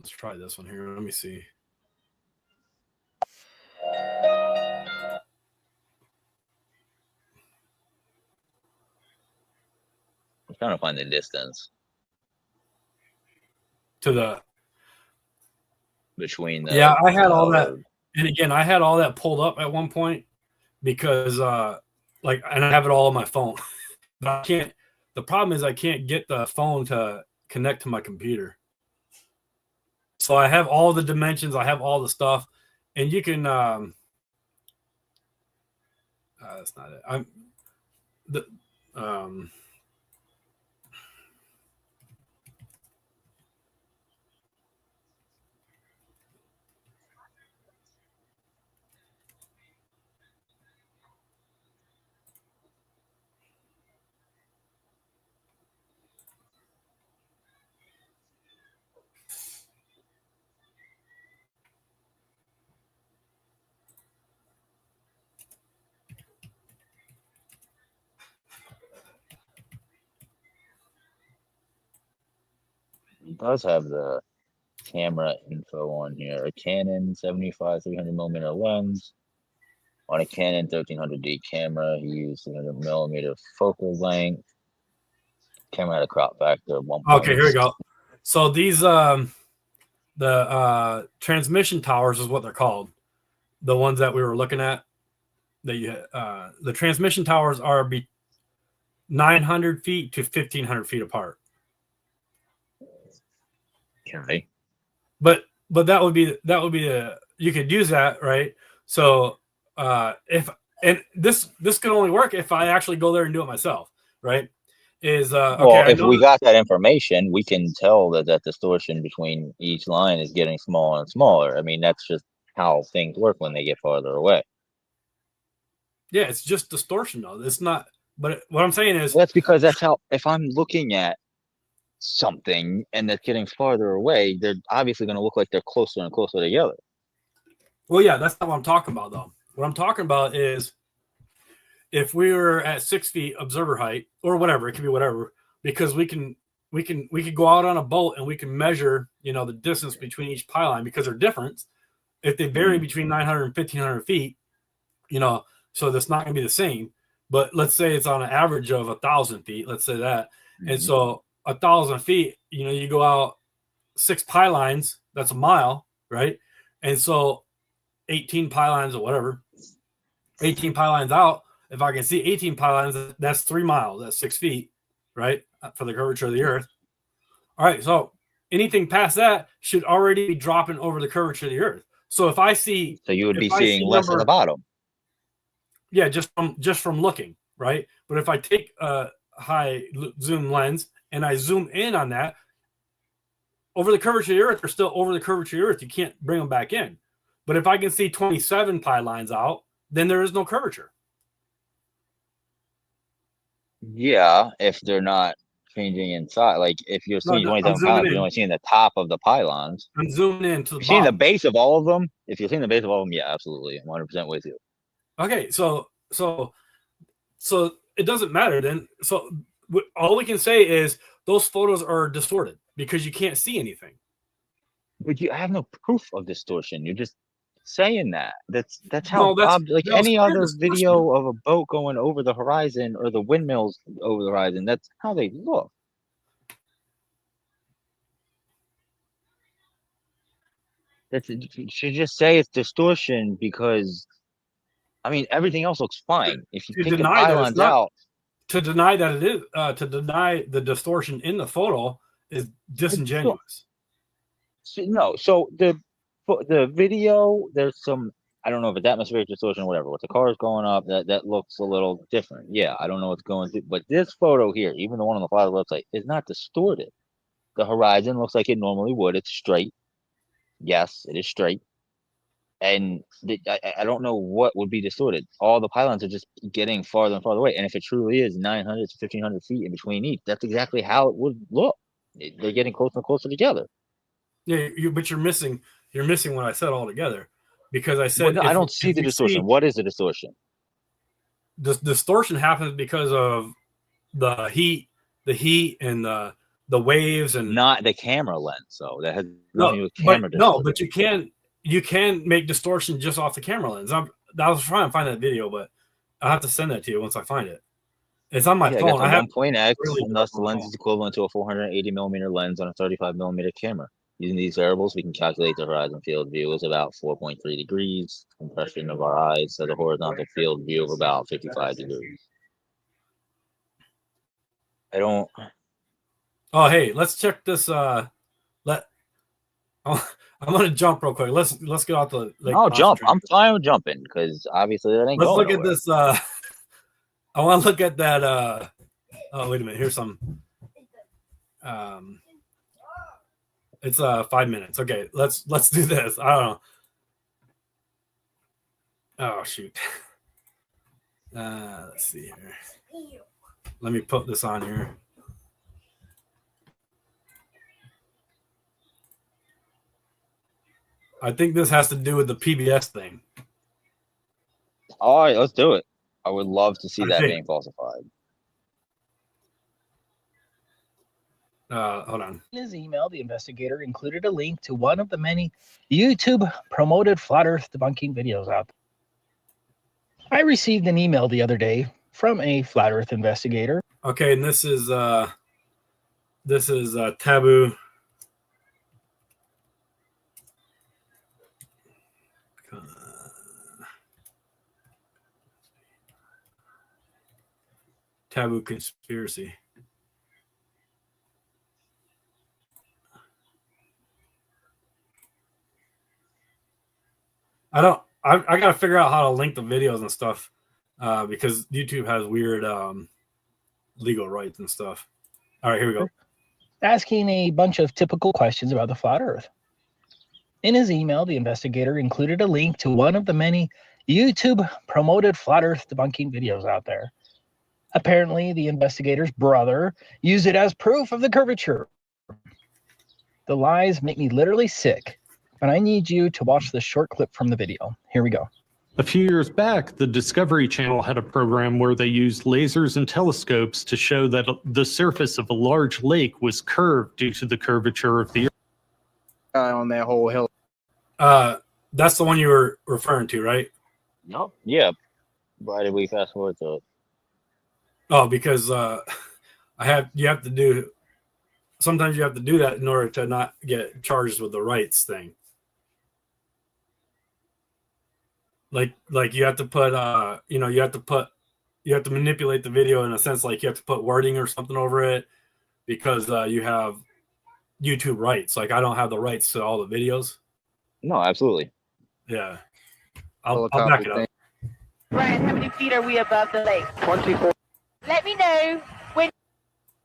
try this one here. Let me see. I'm trying to find the distance To the between the. Yeah, I had all that. And again, I had all that pulled up at one point because and I have it all on my phone. But I can't. The problem is I can't get the phone to connect to my computer. So I have all the dimensions, I have all the stuff, and you can that's not it. I'm the It does have the camera info on here. A Canon 75 300mm lens. On a Canon 1300D camera, he used 300mm focal length. Camera had a crop factor of 1. Okay, here we go. So these the transmission towers is what they're called. The ones that we were looking at. The transmission towers are 900 feet to 1,500 feet apart. Okay. But that would be you could use that, right? So this can only work if I actually go there and do it myself, right? Well, if we got that information, we can tell that distortion between each line is getting smaller and smaller. I mean, that's just how things work when they get farther away. Yeah, it's just distortion though. It's not. But what I'm saying is that's because that's how. If I'm looking at something and that's getting farther away, they're obviously going to look like they're closer and closer together. Well, yeah, that's not what I'm talking about though. What I'm talking about is if we were at 6 feet observer height or whatever, it could be whatever, because we could go out on a boat and we can measure, the distance between each pylon because they're different. If they vary between 900 and 1,500 feet, so that's not going to be the same. But let's say it's on an average of 1,000 feet. Let's say that. Mm-hmm. And so 1,000 feet, you go out 6 pylons, that's a mile, right? And so 18 pylons or whatever, 18 pylons out. If I can see 18 pylons, that's 3 miles. That's 6 feet, right? For the curvature of the earth. All right. So anything past that should already be dropping over the curvature of the earth. So if I see, so you would be seeing less at the bottom. Yeah, just from looking, right? But if I take a high zoom lens and I zoom in on that, over the curvature of the earth, they're still over the curvature of the earth. You can't bring them back in. But if I can see 27 pylons out, then there is no curvature. Yeah, if they're not changing inside. Like if you're seeing 27 pylons, you're only seeing the top of the pylons. I'm zooming in to the bottom. Seeing the base of all of them? If you're seeing the base of all of them, yeah, absolutely. 100% with you. Okay, so it doesn't matter then. So all we can say is those photos are distorted because you can't see anything. But you have no proof of distortion. You're just saying that. That's how any other video of a boat going over the horizon or the windmills over the horizon. That's how they look. You should just say it's distortion because. I mean, everything else looks fine. If you take the pylons out, to deny that it is, to deny the distortion in the photo is disingenuous. No, so the video, there's some, I don't know if it's atmospheric distortion or whatever. With the cars going up, that looks a little different. Yeah, I don't know what's going through, but this photo here, even the one on the father website, is not distorted. The horizon looks like it normally would. It's straight. Yes, it is straight. And I don't know what would be distorted. All the pylons are just getting farther and farther away. And if it truly is 900 to 1,500 feet in between each, that's exactly how it would look. They're getting closer and closer together. Yeah, but you're missing what I said altogether, because I said I don't see the distortion. What is the distortion? The distortion happens because of the heat and the the waves and Not the camera lens, so that has no, nothing to do with camera but you can make distortion just off the camera lens. I was trying to find that video, but I'll have to send that to you once I find it. It's on my Yeah, I phone. got I the have 1.x, really and thus the on my lens phone. is equivalent to a 480 millimeter lens on a 35 millimeter camera. Using these variables, we can calculate the horizon field view is about 4.3 degrees. Compression of our eyes, so the horizontal field view of about 55 degrees. I don't. Oh, hey, let's check this. I'm gonna jump real quick. Let's get off the lake. No, jump. Pontchartrain. I'm fine with jumping because obviously that ain't Let's going look nowhere. at this. I want to look at that. Oh, wait a minute. Here's some. It's 5 minutes. Okay, let's do this. I don't know. Oh shoot. Let's see here. Let me put this on here. I think this has to do with the PBS thing. All right, let's do it. I would love to see that Okay. being falsified. Hold on. In his email, the investigator included a link to one of the many YouTube promoted flat Earth debunking videos out there. I received an email the other day from a flat Earth investigator. Okay, and this is Taboo. Taboo conspiracy. I gotta figure out how to link the videos and stuff because YouTube has weird legal rights and stuff. All right, here we go. Asking a bunch of typical questions about the flat Earth. In his email, the investigator included a link to one of the many YouTube promoted flat Earth debunking videos out there. Apparently, the investigator's brother used it as proof of the curvature. The lies make me literally sick, but I need you to watch this short clip from the video. Here we go. A few years back, the Discovery Channel had a program where they used lasers and telescopes to show that the surface of a large lake was curved due to the curvature of the Earth. On that whole hill. That's the one you were referring to, right? No. Yeah. Why did we fast forward to it? Oh, because you have to do sometimes you have to do that in order to not get charged with the rights thing. Like you have to put you have to manipulate the video in a sense, like you have to put wording or something over it because you have YouTube rights. Like I don't have the rights to all the videos. No, absolutely. Yeah. I'll back it up. Brian, how many feet are we above the lake? 24. Let me know when.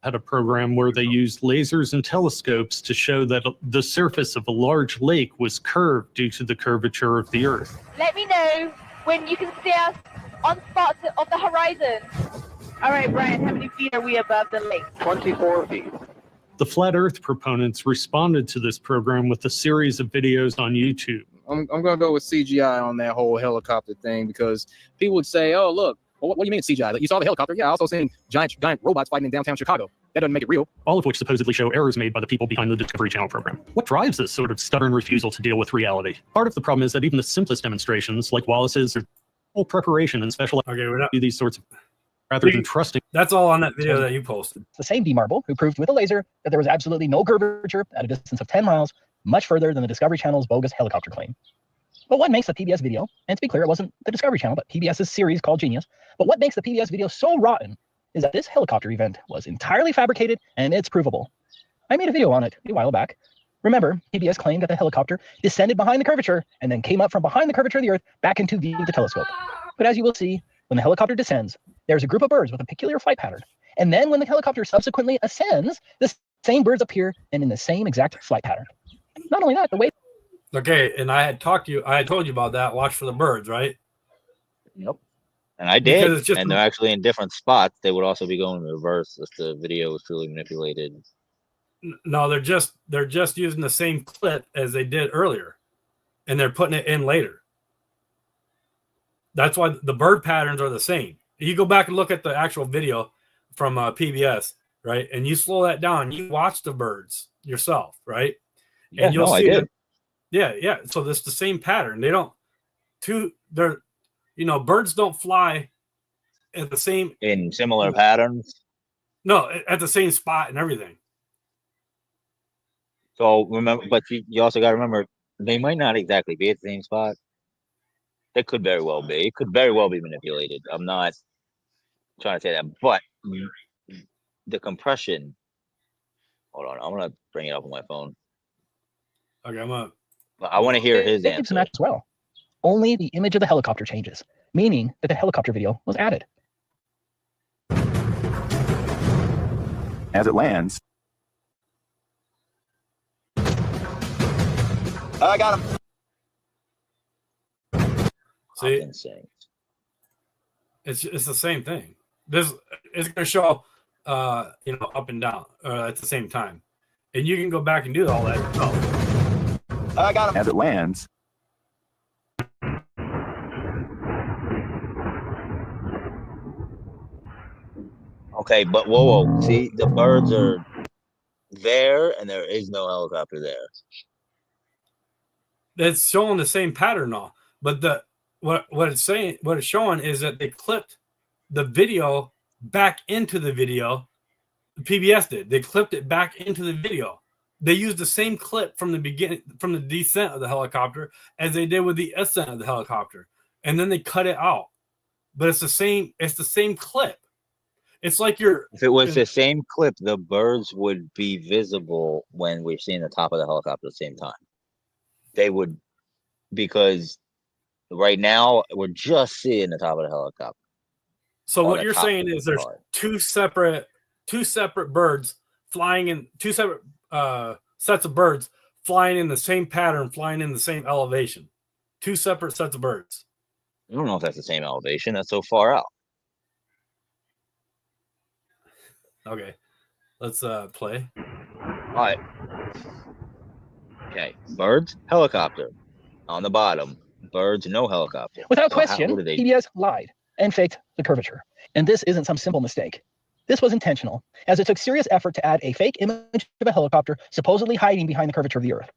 Had a program where they used lasers and telescopes to show that the surface of a large lake was curved due to the curvature of the Earth. Let me know when you can see us on spots of the horizon. All right, Brian, how many feet are we above the lake? 24 feet. The Flat Earth proponents responded to this program with a series of videos on YouTube. I'm gonna go with CGI on that whole helicopter thing because people would say, "Oh, look, well, what do you mean it's CGI? You saw the helicopter? Yeah, I also seen giant robots fighting in downtown Chicago. That doesn't make it real." All of which supposedly show errors made by the people behind the Discovery Channel program. What drives this sort of stubborn refusal to deal with reality? Part of the problem is that even the simplest demonstrations, like Wallace's, are full preparation and special Okay, we're not. do these sorts of, rather than trusting. That's all on that video that you posted. It's the same D. Marble who proved with a laser that there was absolutely no curvature at a distance of 10 miles, much further than the Discovery Channel's bogus helicopter claim. But what makes the PBS video, and to be clear, it wasn't the Discovery Channel, but PBS's series called Genius, but what makes the PBS video so rotten is that this helicopter event was entirely fabricated and it's provable. I made a video on it a while back. Remember, PBS claimed that the helicopter descended behind the curvature and then came up from behind the curvature of the Earth back into view with the telescope. But as you will see, when the helicopter descends, there's a group of birds with a peculiar flight pattern. And then when the helicopter subsequently ascends, the same birds appear and in the same exact flight pattern. Not only that, the way Okay, and I had told you about that. Watch for the birds, right? Yep. And I Because did. it's just- And they're actually in different spots. They would also be going in reverse if the video was truly manipulated. No, they're just using the same clip as they did earlier, and they're putting it in later. That's why the bird patterns are the same. You go back and look at the actual video from PBS. right? And you slow that down, you watch the birds yourself, right? Yeah, And you'll no, I see did. that, yeah. So it's the same pattern. They're, birds don't fly at the same, In similar patterns. no, at the same spot and everything. So remember, but you also got to remember, they might not exactly be at the same spot. They could very well be. It could very well be manipulated. I'm not trying to say that, but the compression. Hold on, I'm gonna bring it up on my phone. Okay, I'm gonna. But I want to hear his It's answer. matched as well. Only the image of the helicopter changes, meaning that the helicopter video was added. As it lands. I got him. See, Insane. it's the same thing. This is going to show, up and down at the same time, and you can go back and do all that. I got him. As it lands. Okay, but whoa. See, the birds are there, and there is no helicopter there. It's showing the same pattern now, but what it's showing is that they clipped the video back into the video. PBS did. They clipped it back into the video. They used the same clip from the beginning, from the descent of the helicopter, as they did with the ascent of the helicopter, and then they cut it out. But it's the same. It's the same clip. It's like If it was the same clip, the birds would be visible when we're seeing the top of the helicopter at the same time. They would, because right now we're just seeing the top of the helicopter. So on what the you're top saying of is the there's car. two separate birds flying in two separate sets of birds flying in the same pattern, flying in the same elevation. Two separate sets of birds. I don't know if that's the same elevation. That's so far out. Okay, let's play. All right. Okay, birds, helicopter on the bottom. Birds, no helicopter. Without So how- question, what did they- PBS lied and faked the curvature. And this isn't some simple mistake. This was intentional, as it took serious effort to add a fake image of a helicopter supposedly hiding behind the curvature of the Earth.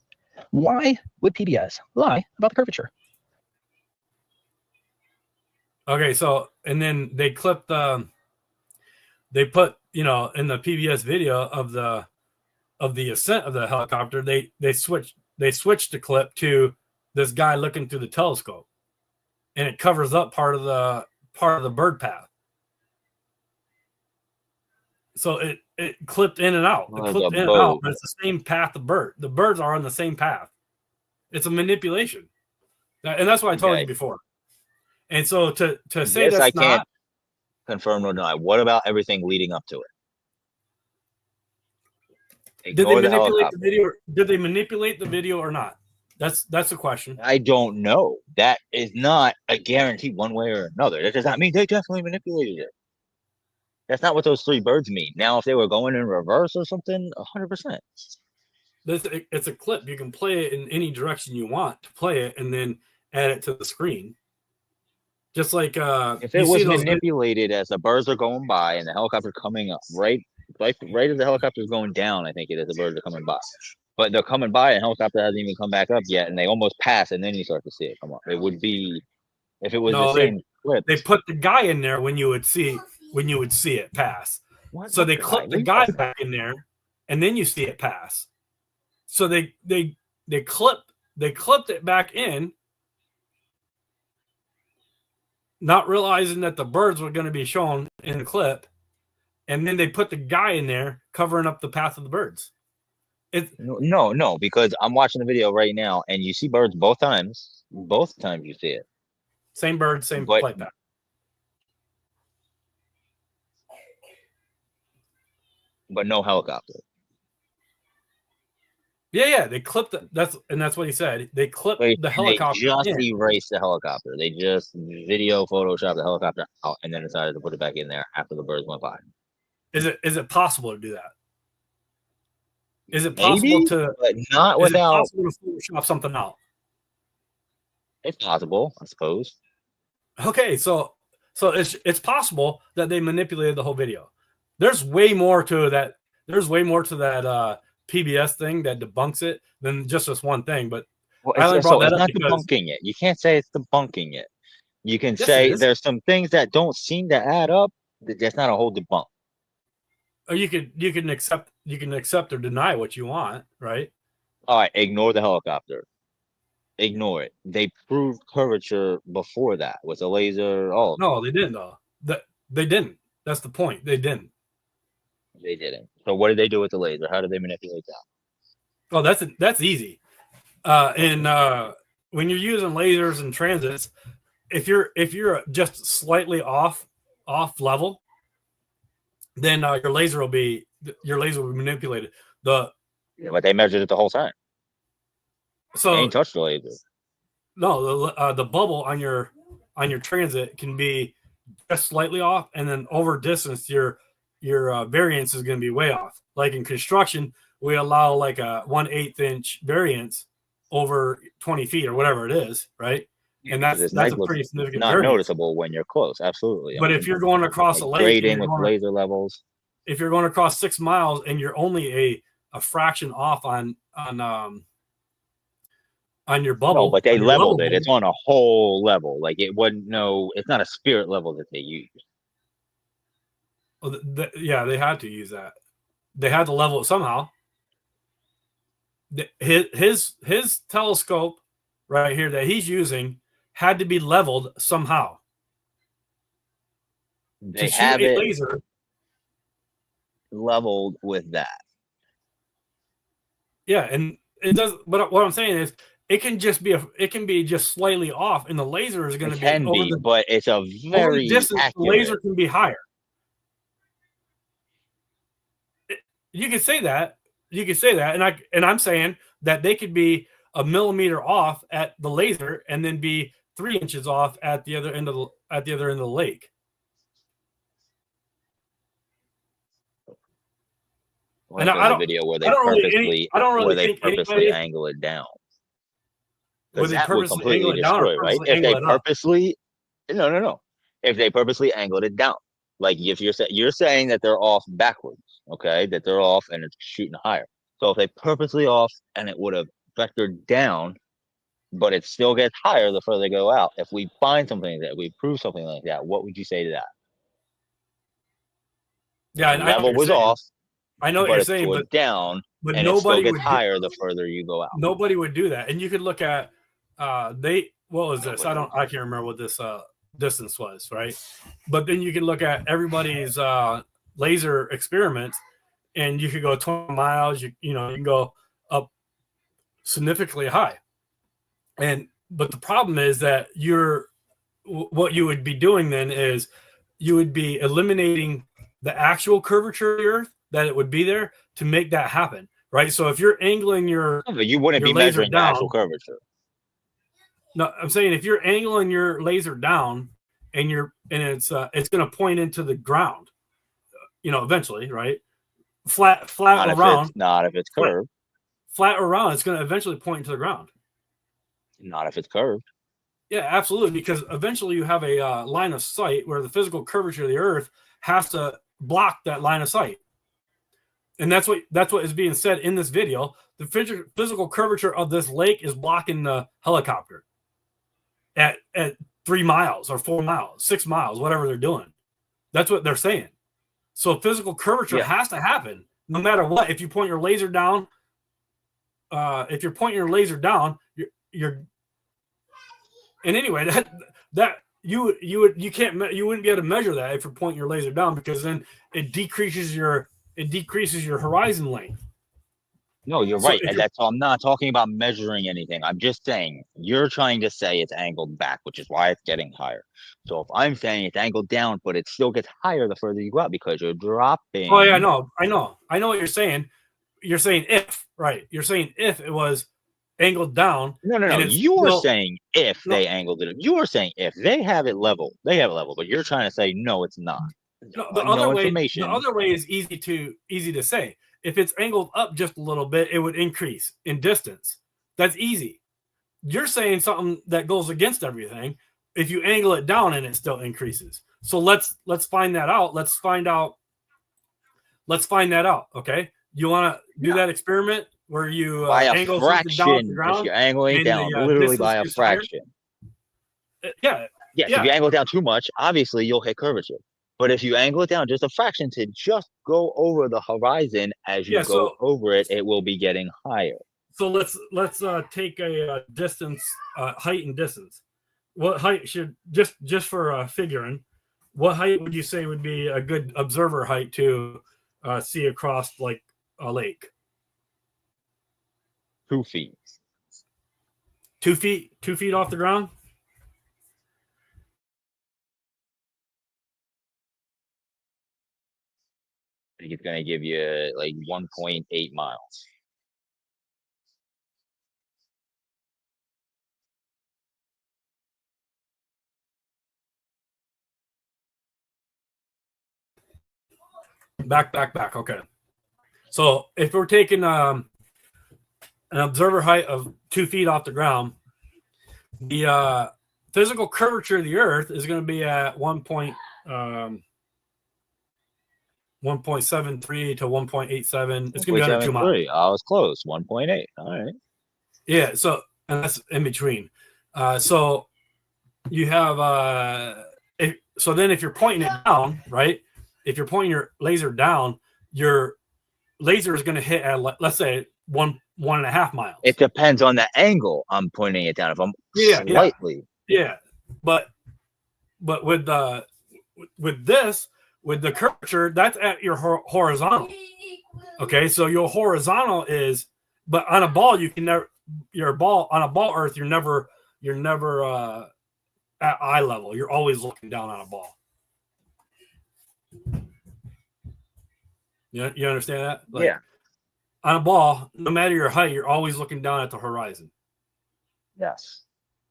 Why would PBS lie about the curvature? Okay, so and then they clipped they put in the PBS video of the ascent of the helicopter, they switched the clip to this guy looking through the telescope, and it covers up part of the bird path. So it clipped in and out. It Like clipped a in and out, bow. but it's the same path of bird. The birds are on the same path. It's a manipulation, and that's what I told Okay. you before. And so to say This I that's can't not. confirm nor deny. What about everything leading up to it? Did they Ignore the manipulate helicopter. the video? Did they manipulate the video or not? That's the question. I don't know. That is not a guarantee one way or another. That does not mean they definitely manipulated it. That's not what those three birds mean. Now, if they were going in reverse or something, 100%. It's a clip. You can play it in any direction you want to play it, and then add it to the screen. Just like If you it see was those manipulated as the birds are going by and the helicopter coming up, right as the helicopter is going down, I think it is, the birds are coming by. But they're coming by and helicopter hasn't even come back up yet, and they almost pass, and then you start to see it come up. It would be, if it was No, the same clip. they put the guy in there when you would see it pass. What? So they What clip the guy back in there, and then you see it pass. So they clipped it back in, not realizing that the birds were going to be shown in the clip, and then they put the guy in there covering up the path of the birds. No, because I'm watching the video right now, and you see birds both times. Both times you see it. Same bird, same But- flight path. But no helicopter. Yeah, they clipped it. That's what he said. They clipped Wait, the and helicopter. They just in. erased the helicopter. They just video Photoshop the helicopter out and then decided to put it back in there after the birds went by. Is it possible to do that? Is it possible Maybe, to? but not Is it without. possible to Photoshop something out? It's possible, I suppose. Okay, so it's possible that they manipulated the whole video. There's way more to that. There's way more to that PBS thing that debunks it than just this one thing. But Well, I only it's, brought so that it's up not because debunking it. You can't say it's debunking it. You can Yes, it say is. there's some things that don't seem to add up. That's not a whole debunk. or you can accept or deny what you want, right? All right, ignore the helicopter. Ignore it. They proved curvature before that with a laser. All of No, they didn't though. They didn't. That's the point. They didn't. it. They didn't. So what did they do with the laser? How did they manipulate that? Oh, that's easy. When you're using lasers and transits, if you're just slightly off level, then your laser will be manipulated. Yeah, but they measured it the whole time. They So ain't touched the laser. no, the bubble on your transit can be just slightly off, and then over distance your variance is going to be way off. Like in construction, we allow like a 1/8 inch variance over 20 feet or whatever it is, right? And that's It's a pretty significant not variance. noticeable when you're close. Absolutely. But if you're going across a like lake, and grading you're with going- laser levels, if you're going across 6 miles and you're only a fraction off on your bubble, no, but they on your leveled level it. It's on a whole level. Like it wasn't it's not a spirit level that they use. Well, yeah, they had to use that. They had to level it somehow. His telescope right here that he's using had to be leveled somehow. They To shoot have a it laser, leveled with that. yeah, and it does. But what I'm saying is, it can be just slightly off, and the laser is going It to can be over be, the but it's a over very the distance. The accurate. laser can be higher. You can say that. You can say that, and I'm saying that they could be a millimeter off at the laser, and then be 3 inches off at the other end of the lake. Like And I there's a don't- video where they I don't really think purposely anybody- angle it down. Where Because they that would purposely completely angle it down or destroy, right? purposely If they angle it up? purposely, no. If they purposely angled it down, like if you're saying that they're off backwards, okay, that they're off and it's shooting higher. So if they purposely off and it would have vectored down, but it still gets higher the further they go out. If we find something like that, we prove something like that, what would you say to that? Yeah, and The I know what level you're was saying. off, I know what but you're it's saying, going down, but and it still nobody gets would higher the further you go out. nobody would do that. And you could look at what was this? I can't remember what this distance was, right? But then you can look at everybody's laser experiments, and you could go 20 miles. You can go up significantly high. But the problem is that what you would be doing then is you would be eliminating the actual curvature of the Earth, that it would be there to make that happen, right? So if you're angling your But you wouldn't your be laser measuring the actual curvature. No, I'm saying if you're angling your laser down and it's going to point into the ground, eventually, right? Flat around. Not if it's curved. Flat around, it's going to eventually point into the ground. Not if it's curved. Yeah, absolutely. Because eventually you have a line of sight where the physical curvature of the Earth has to block that line of sight, and that's what is being said in this video. The physical curvature of this lake is blocking the helicopter at 3 miles or 4 miles, 6 miles, whatever they're doing. That's what they're saying. So physical curvature has to happen no matter what. If you point your laser down, you're and anyway, that you wouldn't be able to measure that if you're pointing your laser down, because then it decreases your horizon length. No, you're So right. if And I'm not talking about measuring anything. I'm just saying you're trying to say it's angled back, which is why it's getting higher. So if I'm saying it's angled down, but it still gets higher the further you go out because you're dropping. Oh yeah, I know what you're saying. You're saying if, right? You're saying if it was angled down. No. You're saying if they angled it. You are saying if they have it level, but you're trying to say no, it's not. No, the other way is easy to say. If it's angled up just a little bit, it would increase in distance. That's easy. You're saying something that goes against everything. If you angle it down and it still increases. So let's find that out. Let's find out Let's find that out. Okay. You want to do that experiment where you by a angle something down to the fraction, ground? if you're angling and down, the, literally distance by a gets higher? fraction. Yeah. Yes, Yeah. if you angle it down too much, obviously you'll hit curvature. But if you angle it down just a fraction to just go over the horizon as you Yeah, go so- over it, it will be getting higher. So let's take a distance, height and distance. What height should just for figuring? What height would you say would be a good observer height to see across like a lake? 2 feet. 2 feet. 2 feet off the ground. I think it's going to give you like 1.8 miles. Back. Okay. So if we're taking an observer height of 2 feet off the ground, the physical curvature of the Earth is going to be at 1.73 to 1.87. It's going to be under 2 miles. I was close. 1.8. All right. Yeah. So, and that's in between. So you have so then if you're pointing it down, right? If you're pointing your laser down, your laser is going to hit at, let's say, 1.5 miles. It depends on the angle I'm pointing it down. If I'm slightly. Yeah. But with this, with the curvature, that's at your horizontal. Okay. So your horizontal is, but on a ball, you can never, on a ball earth, you're never at eye level. You're always looking down on a ball. You understand that? Like, yeah. On a ball, no matter your height, you're always looking down at the horizon. Yes.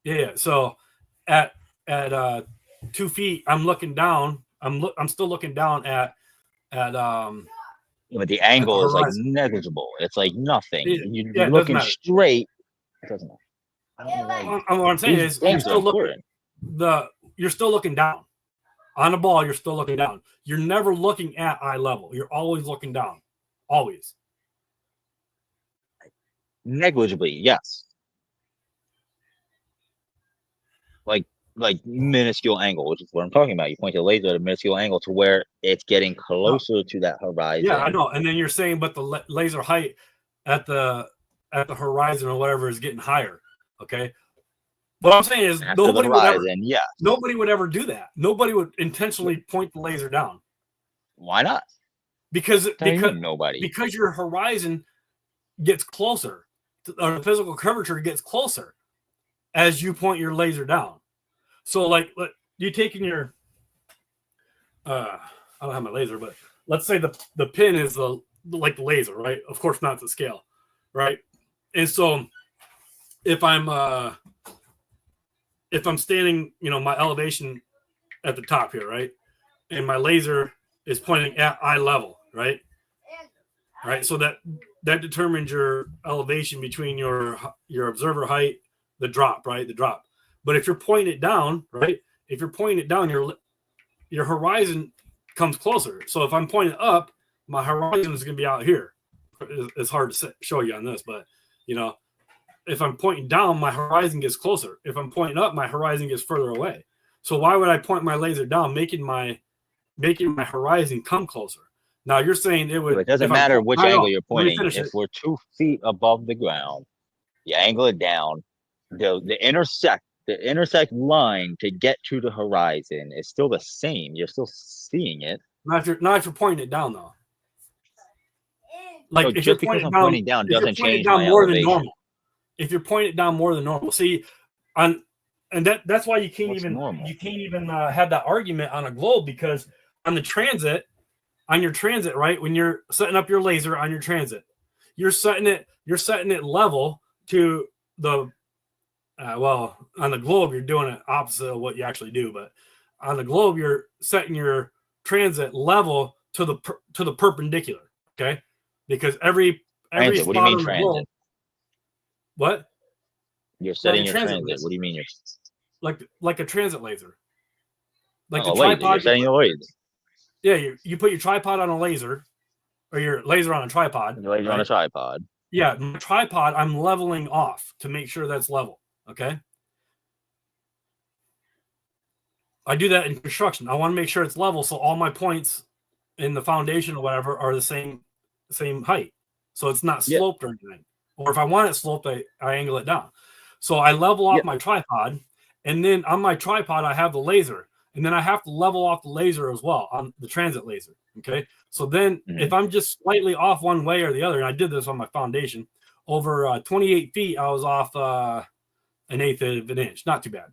Yeah. So at 2 feet, I'm looking down. I'm still looking down at But the angle is like horizon. negligible. It's like nothing. Yeah, You're it looking doesn't matter. straight. It doesn't matter. I don't know why. What I'm saying These is you're things are still looking important. you're still looking down. On a ball, you're still looking down. You're never looking at eye level. You're always looking down. Always. Negligibly, yes. Like minuscule angle, which is what I'm talking about. You point your laser at a minuscule angle to where it's getting closer to that horizon. Yeah, I know. And then you're saying, but the laser height at the horizon or whatever is getting higher. Okay. What I'm saying is After nobody the would ever, horizon, yeah. nobody would ever do that. Nobody would intentionally point the laser down Why not? because Nobody. because your horizon gets closer, or the physical curvature gets closer as you point your laser down. So like you taking your I don't have my laser, but let's say the pin is the laser, right? Of course not to scale, right? And so if I'm standing, my elevation at the top here, right? And my laser is pointing at eye level, right? Right. So that determines your elevation between your observer height, the drop, right? The drop. But if you're pointing it down, right? If you're pointing it down, your horizon comes closer. So if I'm pointing up, my horizon is going to be out here. It's hard to show you on this, but if I'm pointing down, my horizon gets closer. If I'm pointing up, my horizon gets further away. So why would I point my laser down, making my horizon come closer? Now you're saying it would. It doesn't matter which angle you're pointing. If it. we're 2 feet above the ground, you angle it down. The intersect line to get to the horizon is still the same. You're still seeing it. Not if you're pointing it down though. Like So if just you're because I'm down, pointing down doesn't change down my more than elevation. normal. If you're pointing it down more than normal, see, and that's why you can't What's even normal? have that argument on a globe, because on your transit, right? When you're setting up your laser on your transit, you're setting it level to the on the globe you're doing it opposite of what you actually do, but on the globe you're setting your transit level to the perpendicular. Okay, because every Transit. What do you spot mean on the transit? globe, what? You're setting your transit transit. laser. What do you mean you're Like a transit laser, like oh, the laser. You're tripod. setting the laser. Yeah, you put your tripod on a laser, or your laser on a tripod. Your laser on a right? tripod. Yeah, my tripod, I'm leveling off to make sure that's level. Okay. I do that in construction. I want to make sure it's level, so all my points in the foundation or whatever are the same height, so it's not sloped or anything. Or if I want it sloped, I angle it down. So I level off my tripod, and then on my tripod I have the laser, and then I have to level off the laser as well on the transit laser. Okay, so then if I'm just slightly off one way or the other, and I did this on my foundation, over 28 feet, I was off 1/8 of an inch. Not too bad.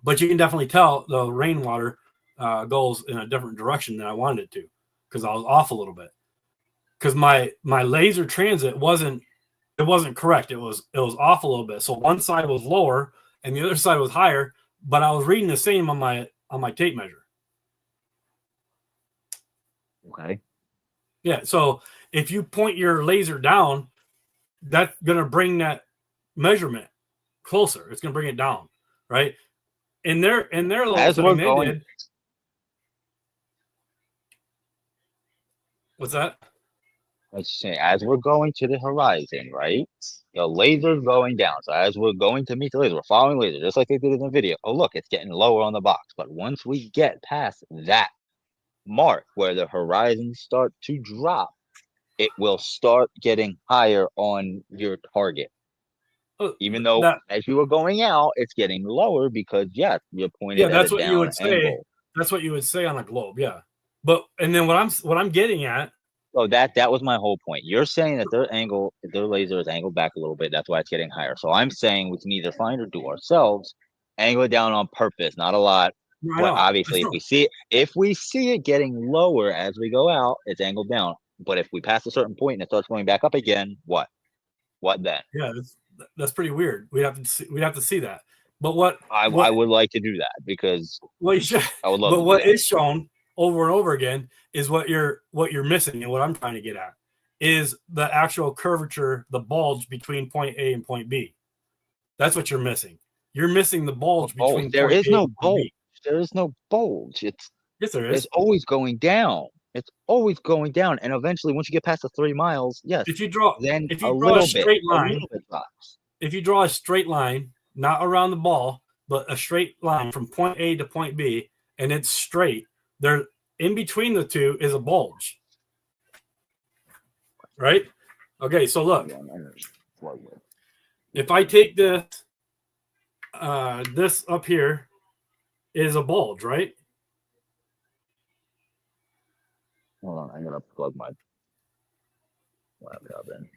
But you can definitely tell the rainwater goes in a different direction than I wanted it to, because I was off a little bit. Because my laser transit wasn't correct. It was off a little bit. So one side was lower and the other side was higher, but I was reading the same on my tape measure. Okay. Yeah. So if you point your laser down, that's gonna bring that measurement closer. It's gonna bring it down, right? In their little As thing we're they going, did. What's that? let's say, as we're going to the horizon, right? The laser's going down. So as we're going to meet the laser, we're following laser, just like they did in the video. Oh, look, it's getting lower on the box. But once we get past that mark where the horizons start to drop, it will start getting higher on your target. Even though as you were going out, it's getting lower because yes, you're pointed at a down angle. That's what you would say on a globe, yeah. But and then what I'm getting at. So that was my whole point. You're saying that their laser is angled back a little bit. That's why it's getting higher. So I'm saying we can either find or do ourselves, angle it down on purpose, not a lot. But obviously, if we see it getting lower as we go out, it's angled down. But if we pass a certain point and it starts going back up again, what? What then? Yeah, that's pretty weird. We'd have to see that. But what I would like to do that because I would love. But what is shown over and over again is what you're missing, and what I'm trying to get at is the actual curvature, the bulge between point A and point B. That's what you're missing. You're missing the bulge between. There is no bulge. B. There is no bulge. Yes, there is. It's always going down. It's always going down, and eventually, once you get past the 3 miles, yes. If you draw a straight line, if you draw a straight line, not around the ball, but a straight line from point A to point B, and it's straight, there in between the two is a bulge, right? Okay, so look, if I take this, this up here is a bulge, right? Hold on, I'm gonna plug my laptop in.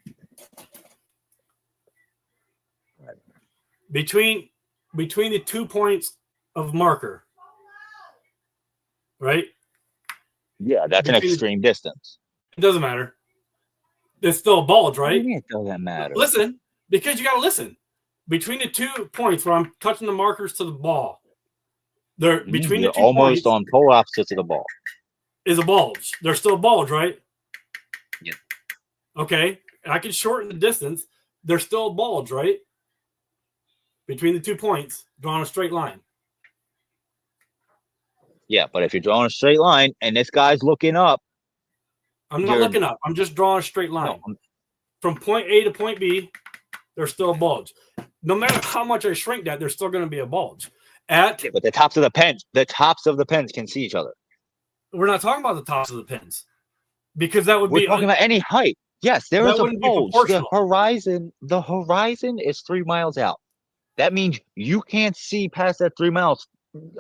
Right. Between the 2 points of marker, right? Yeah, that's an extreme distance. It doesn't matter. It's still a bulge, right? It doesn't matter. Listen, because you gotta listen. Between the 2 points where I'm touching the markers to the ball, they're between the 2 almost points on polar opposites of the ball. Is a bulge. There's still a bulge, right? Yeah. Okay. I can shorten the distance. There's still a bulge, right? Between the 2 points, drawn a straight line. Yeah, but if you're drawing a straight line and this guy's looking up. I'm not looking up. I'm just drawing a straight line. No, from point A to point B, there's still a bulge. No matter how much I shrink that, there's still going to be a bulge. But the tops of the pens can see each other. We're not talking about the tops of the pins, because that would We're talking about any height. Yes, there is a bulge. The horizon is 3 miles out. That means you can't see past that 3 miles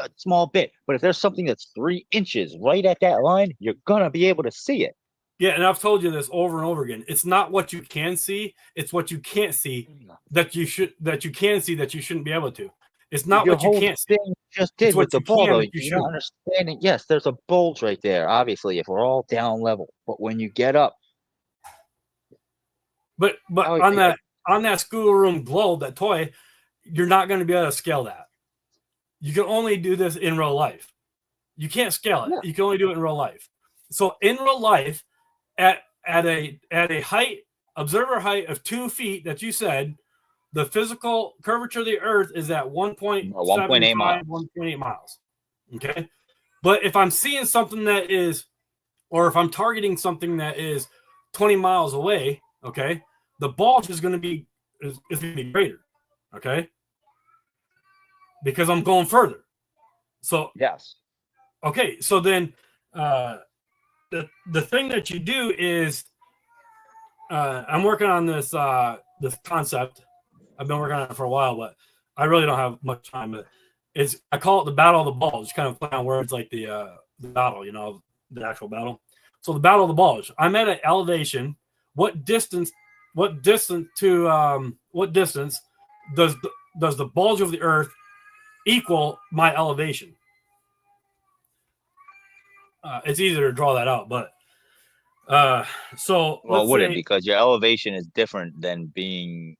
a small bit. But if there's something that's 3 inches right at that line, you're gonna be able to see it. Yeah, and I've told you this over and over again. It's not what you can see; it's what you can't see that you can see that you shouldn't be able to. It's not what you can't see. Just did with the ball, though. You're not understanding. Yes, there's a bulge right there. Obviously, if we're all down level, but when you get up, but on that schoolroom globe, that toy, you're not going to be able to scale that. You can only do this in real life. You can't scale it. Yeah. You can only do it in real life. So in real life, at a height, observer height of 2 feet that you said, the physical curvature of the Earth is at 1.8 miles. Okay. But if I'm seeing something that is or if I'm targeting something that is 20 miles away, okay, the bulge is going to be is going to be greater, okay, because I'm going further. So Yes. okay, so then the thing that you do is I'm working on this this concept. I've been working on it for a while, but I really don't have much time. But I call it the battle of the bulge. Kind of play on words like the battle, you know, the actual battle. So the battle of the bulge. I'm at an elevation. What distance does the bulge of the Earth equal my elevation? It's easier to draw that out, but so Well, let's would it? say, Because your elevation is different than being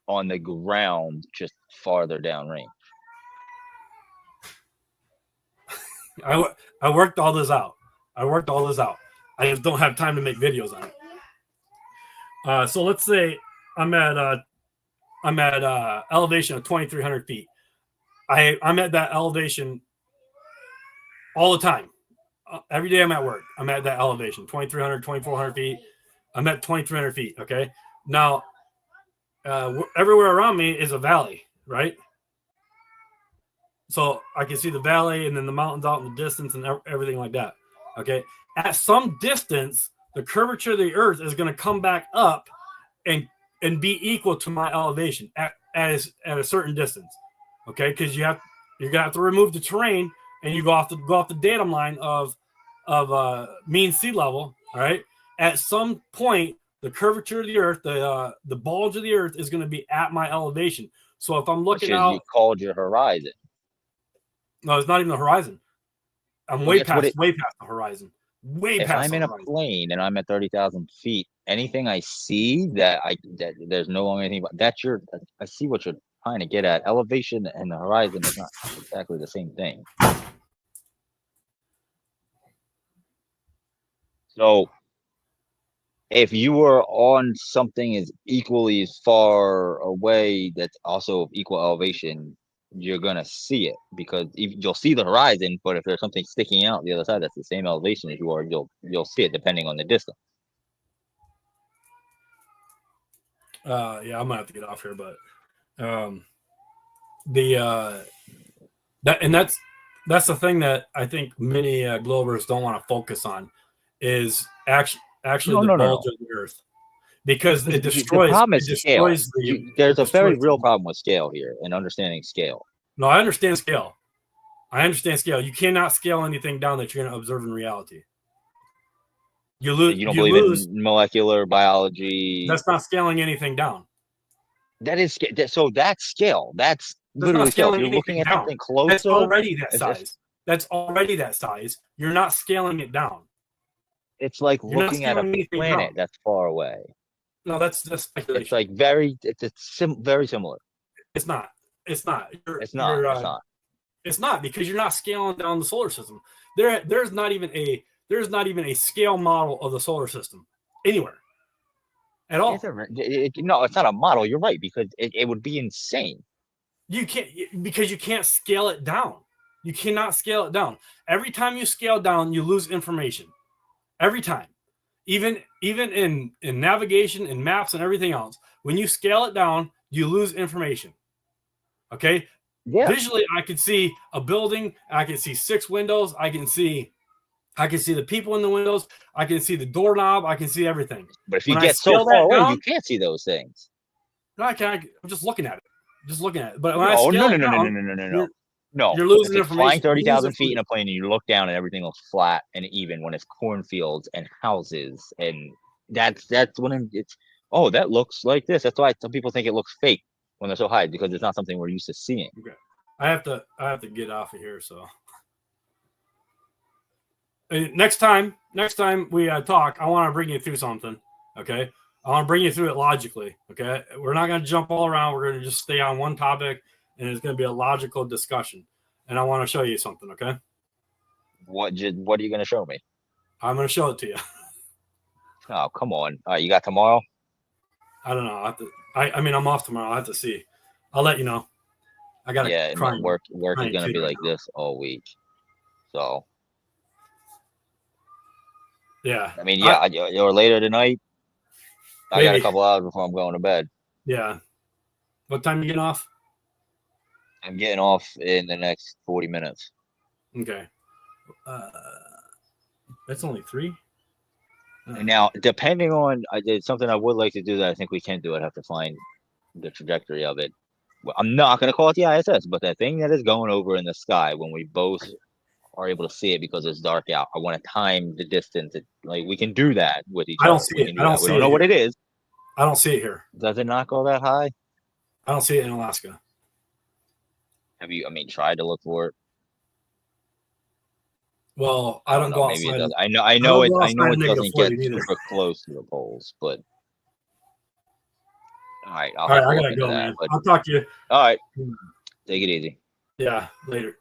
on the ground just farther downrange. I worked all this out. I just don't have time to make videos on it. So let's say I'm at elevation of 2,300 feet. I'm at that elevation all the time. Every day I'm at work, I'm at that elevation, 2,300, 2,400 feet. I'm at 2,300 feet. Okay. Now, everywhere around me is a valley, right? So I can see the valley and then the mountains out in the distance and everything like that. Okay. At some distance, the curvature of the Earth is going to come back up and be equal to my elevation at a certain distance. Okay. Because you're going to have to remove the terrain and you go off the datum line of mean sea level. All right. At some point, the curvature of the Earth, the bulge of the Earth is going to be at my elevation. So if I'm looking out, you called your horizon. No, it's not even the horizon. I'm way past the horizon. If I'm in a plane and I'm at 30,000 feet, anything I see that there's no longer anything about I see what you're trying to get at. Elevation and the horizon is not exactly the same thing. So if you were on something as equally as far away that's also of equal elevation, you're gonna see it because you'll see the horizon. But if there's something sticking out the other side that's the same elevation as you are, you'll see it depending on the distance. Yeah, I'm gonna have to get off here, but that's the thing that I think many Globers don't want to focus on is actually the bulge of the Earth, because it destroys. The problem is scale. There's a very real the- problem with scale here and understanding scale. No, I understand scale. You cannot scale anything down that you're going to observe in reality. You don't believe in molecular biology. That's not scaling anything down. That is so. That's scale. That's literally scale. If you're looking at something closer. That's already that size. That's already that size. You're not scaling it down. It's like You're not looking at a scaling anything planet down. that's far away. No, that's speculation. It's like very similar. It's not. It's not. It's not. It's not, because you're not scaling down the solar system. There's not even a scale model of the solar system anywhere at all. No, it's not a model. You're right, because it would be insane. You can't scale it down. You cannot scale it down. Every time you scale down, you lose information. Every time. Even in navigation and maps and everything else, when you scale it down, you lose information. Okay? Yeah. Visually, I can see a building, I can see 6 windows, I can see the people in the windows, I can see the doorknob, I can see everything. But if you get so far away, you can't see those things. No, I can't. I'm just looking at it. But when I scale it down, no. You're losing if information. Flying 30,000 feet in a plane, and you look down and everything looks flat and even when it's cornfields and houses, and that's when it's that looks like this. That's why some people think it looks fake when they're so high, because it's not something we're used to seeing. Okay. I have to get off of here. So next time we talk, I want to bring you through something. Okay, I want to bring you through it logically. Okay, we're not going to jump all around. We're going to just stay on one topic, and it's going to be a logical discussion. And I want to show you something. Okay. What are you going to show me? I'm going to show it to you. Oh, come on! You got tomorrow? I don't know. I mean, I'm off tomorrow. I have to see. I'll let you know. I got to. Yeah, and work is going to be like this all week. So Yeah. I mean, yeah, or later tonight. I got a Maybe. couple hours before I'm going to bed. Yeah. What time you getting off? I'm getting off in the next 40 minutes. Okay. That's only 3. And now, depending on, I did something I would like to do that I think we can do. I'd have to find the trajectory of it. Well, I'm not going to call it the ISS, but that thing that is going over in the sky when we both are able to see it because it's dark out. I want to time the distance. Like we can do that with each I don't other. see We it. can I do don't that. We see don't it know what here. it is. I don't see it here. Does it not go that high? I don't see it in Alaska. Have you? I mean, tried to look for it. Well, I don't know, go maybe it outside. does. I know it. don't go I know outside it negative doesn't 40 get either. super close to the poles, but all right. I'll All right, have to I look gotta into go, that, man. but- I'll talk to you. all right. Take it easy. Yeah, later.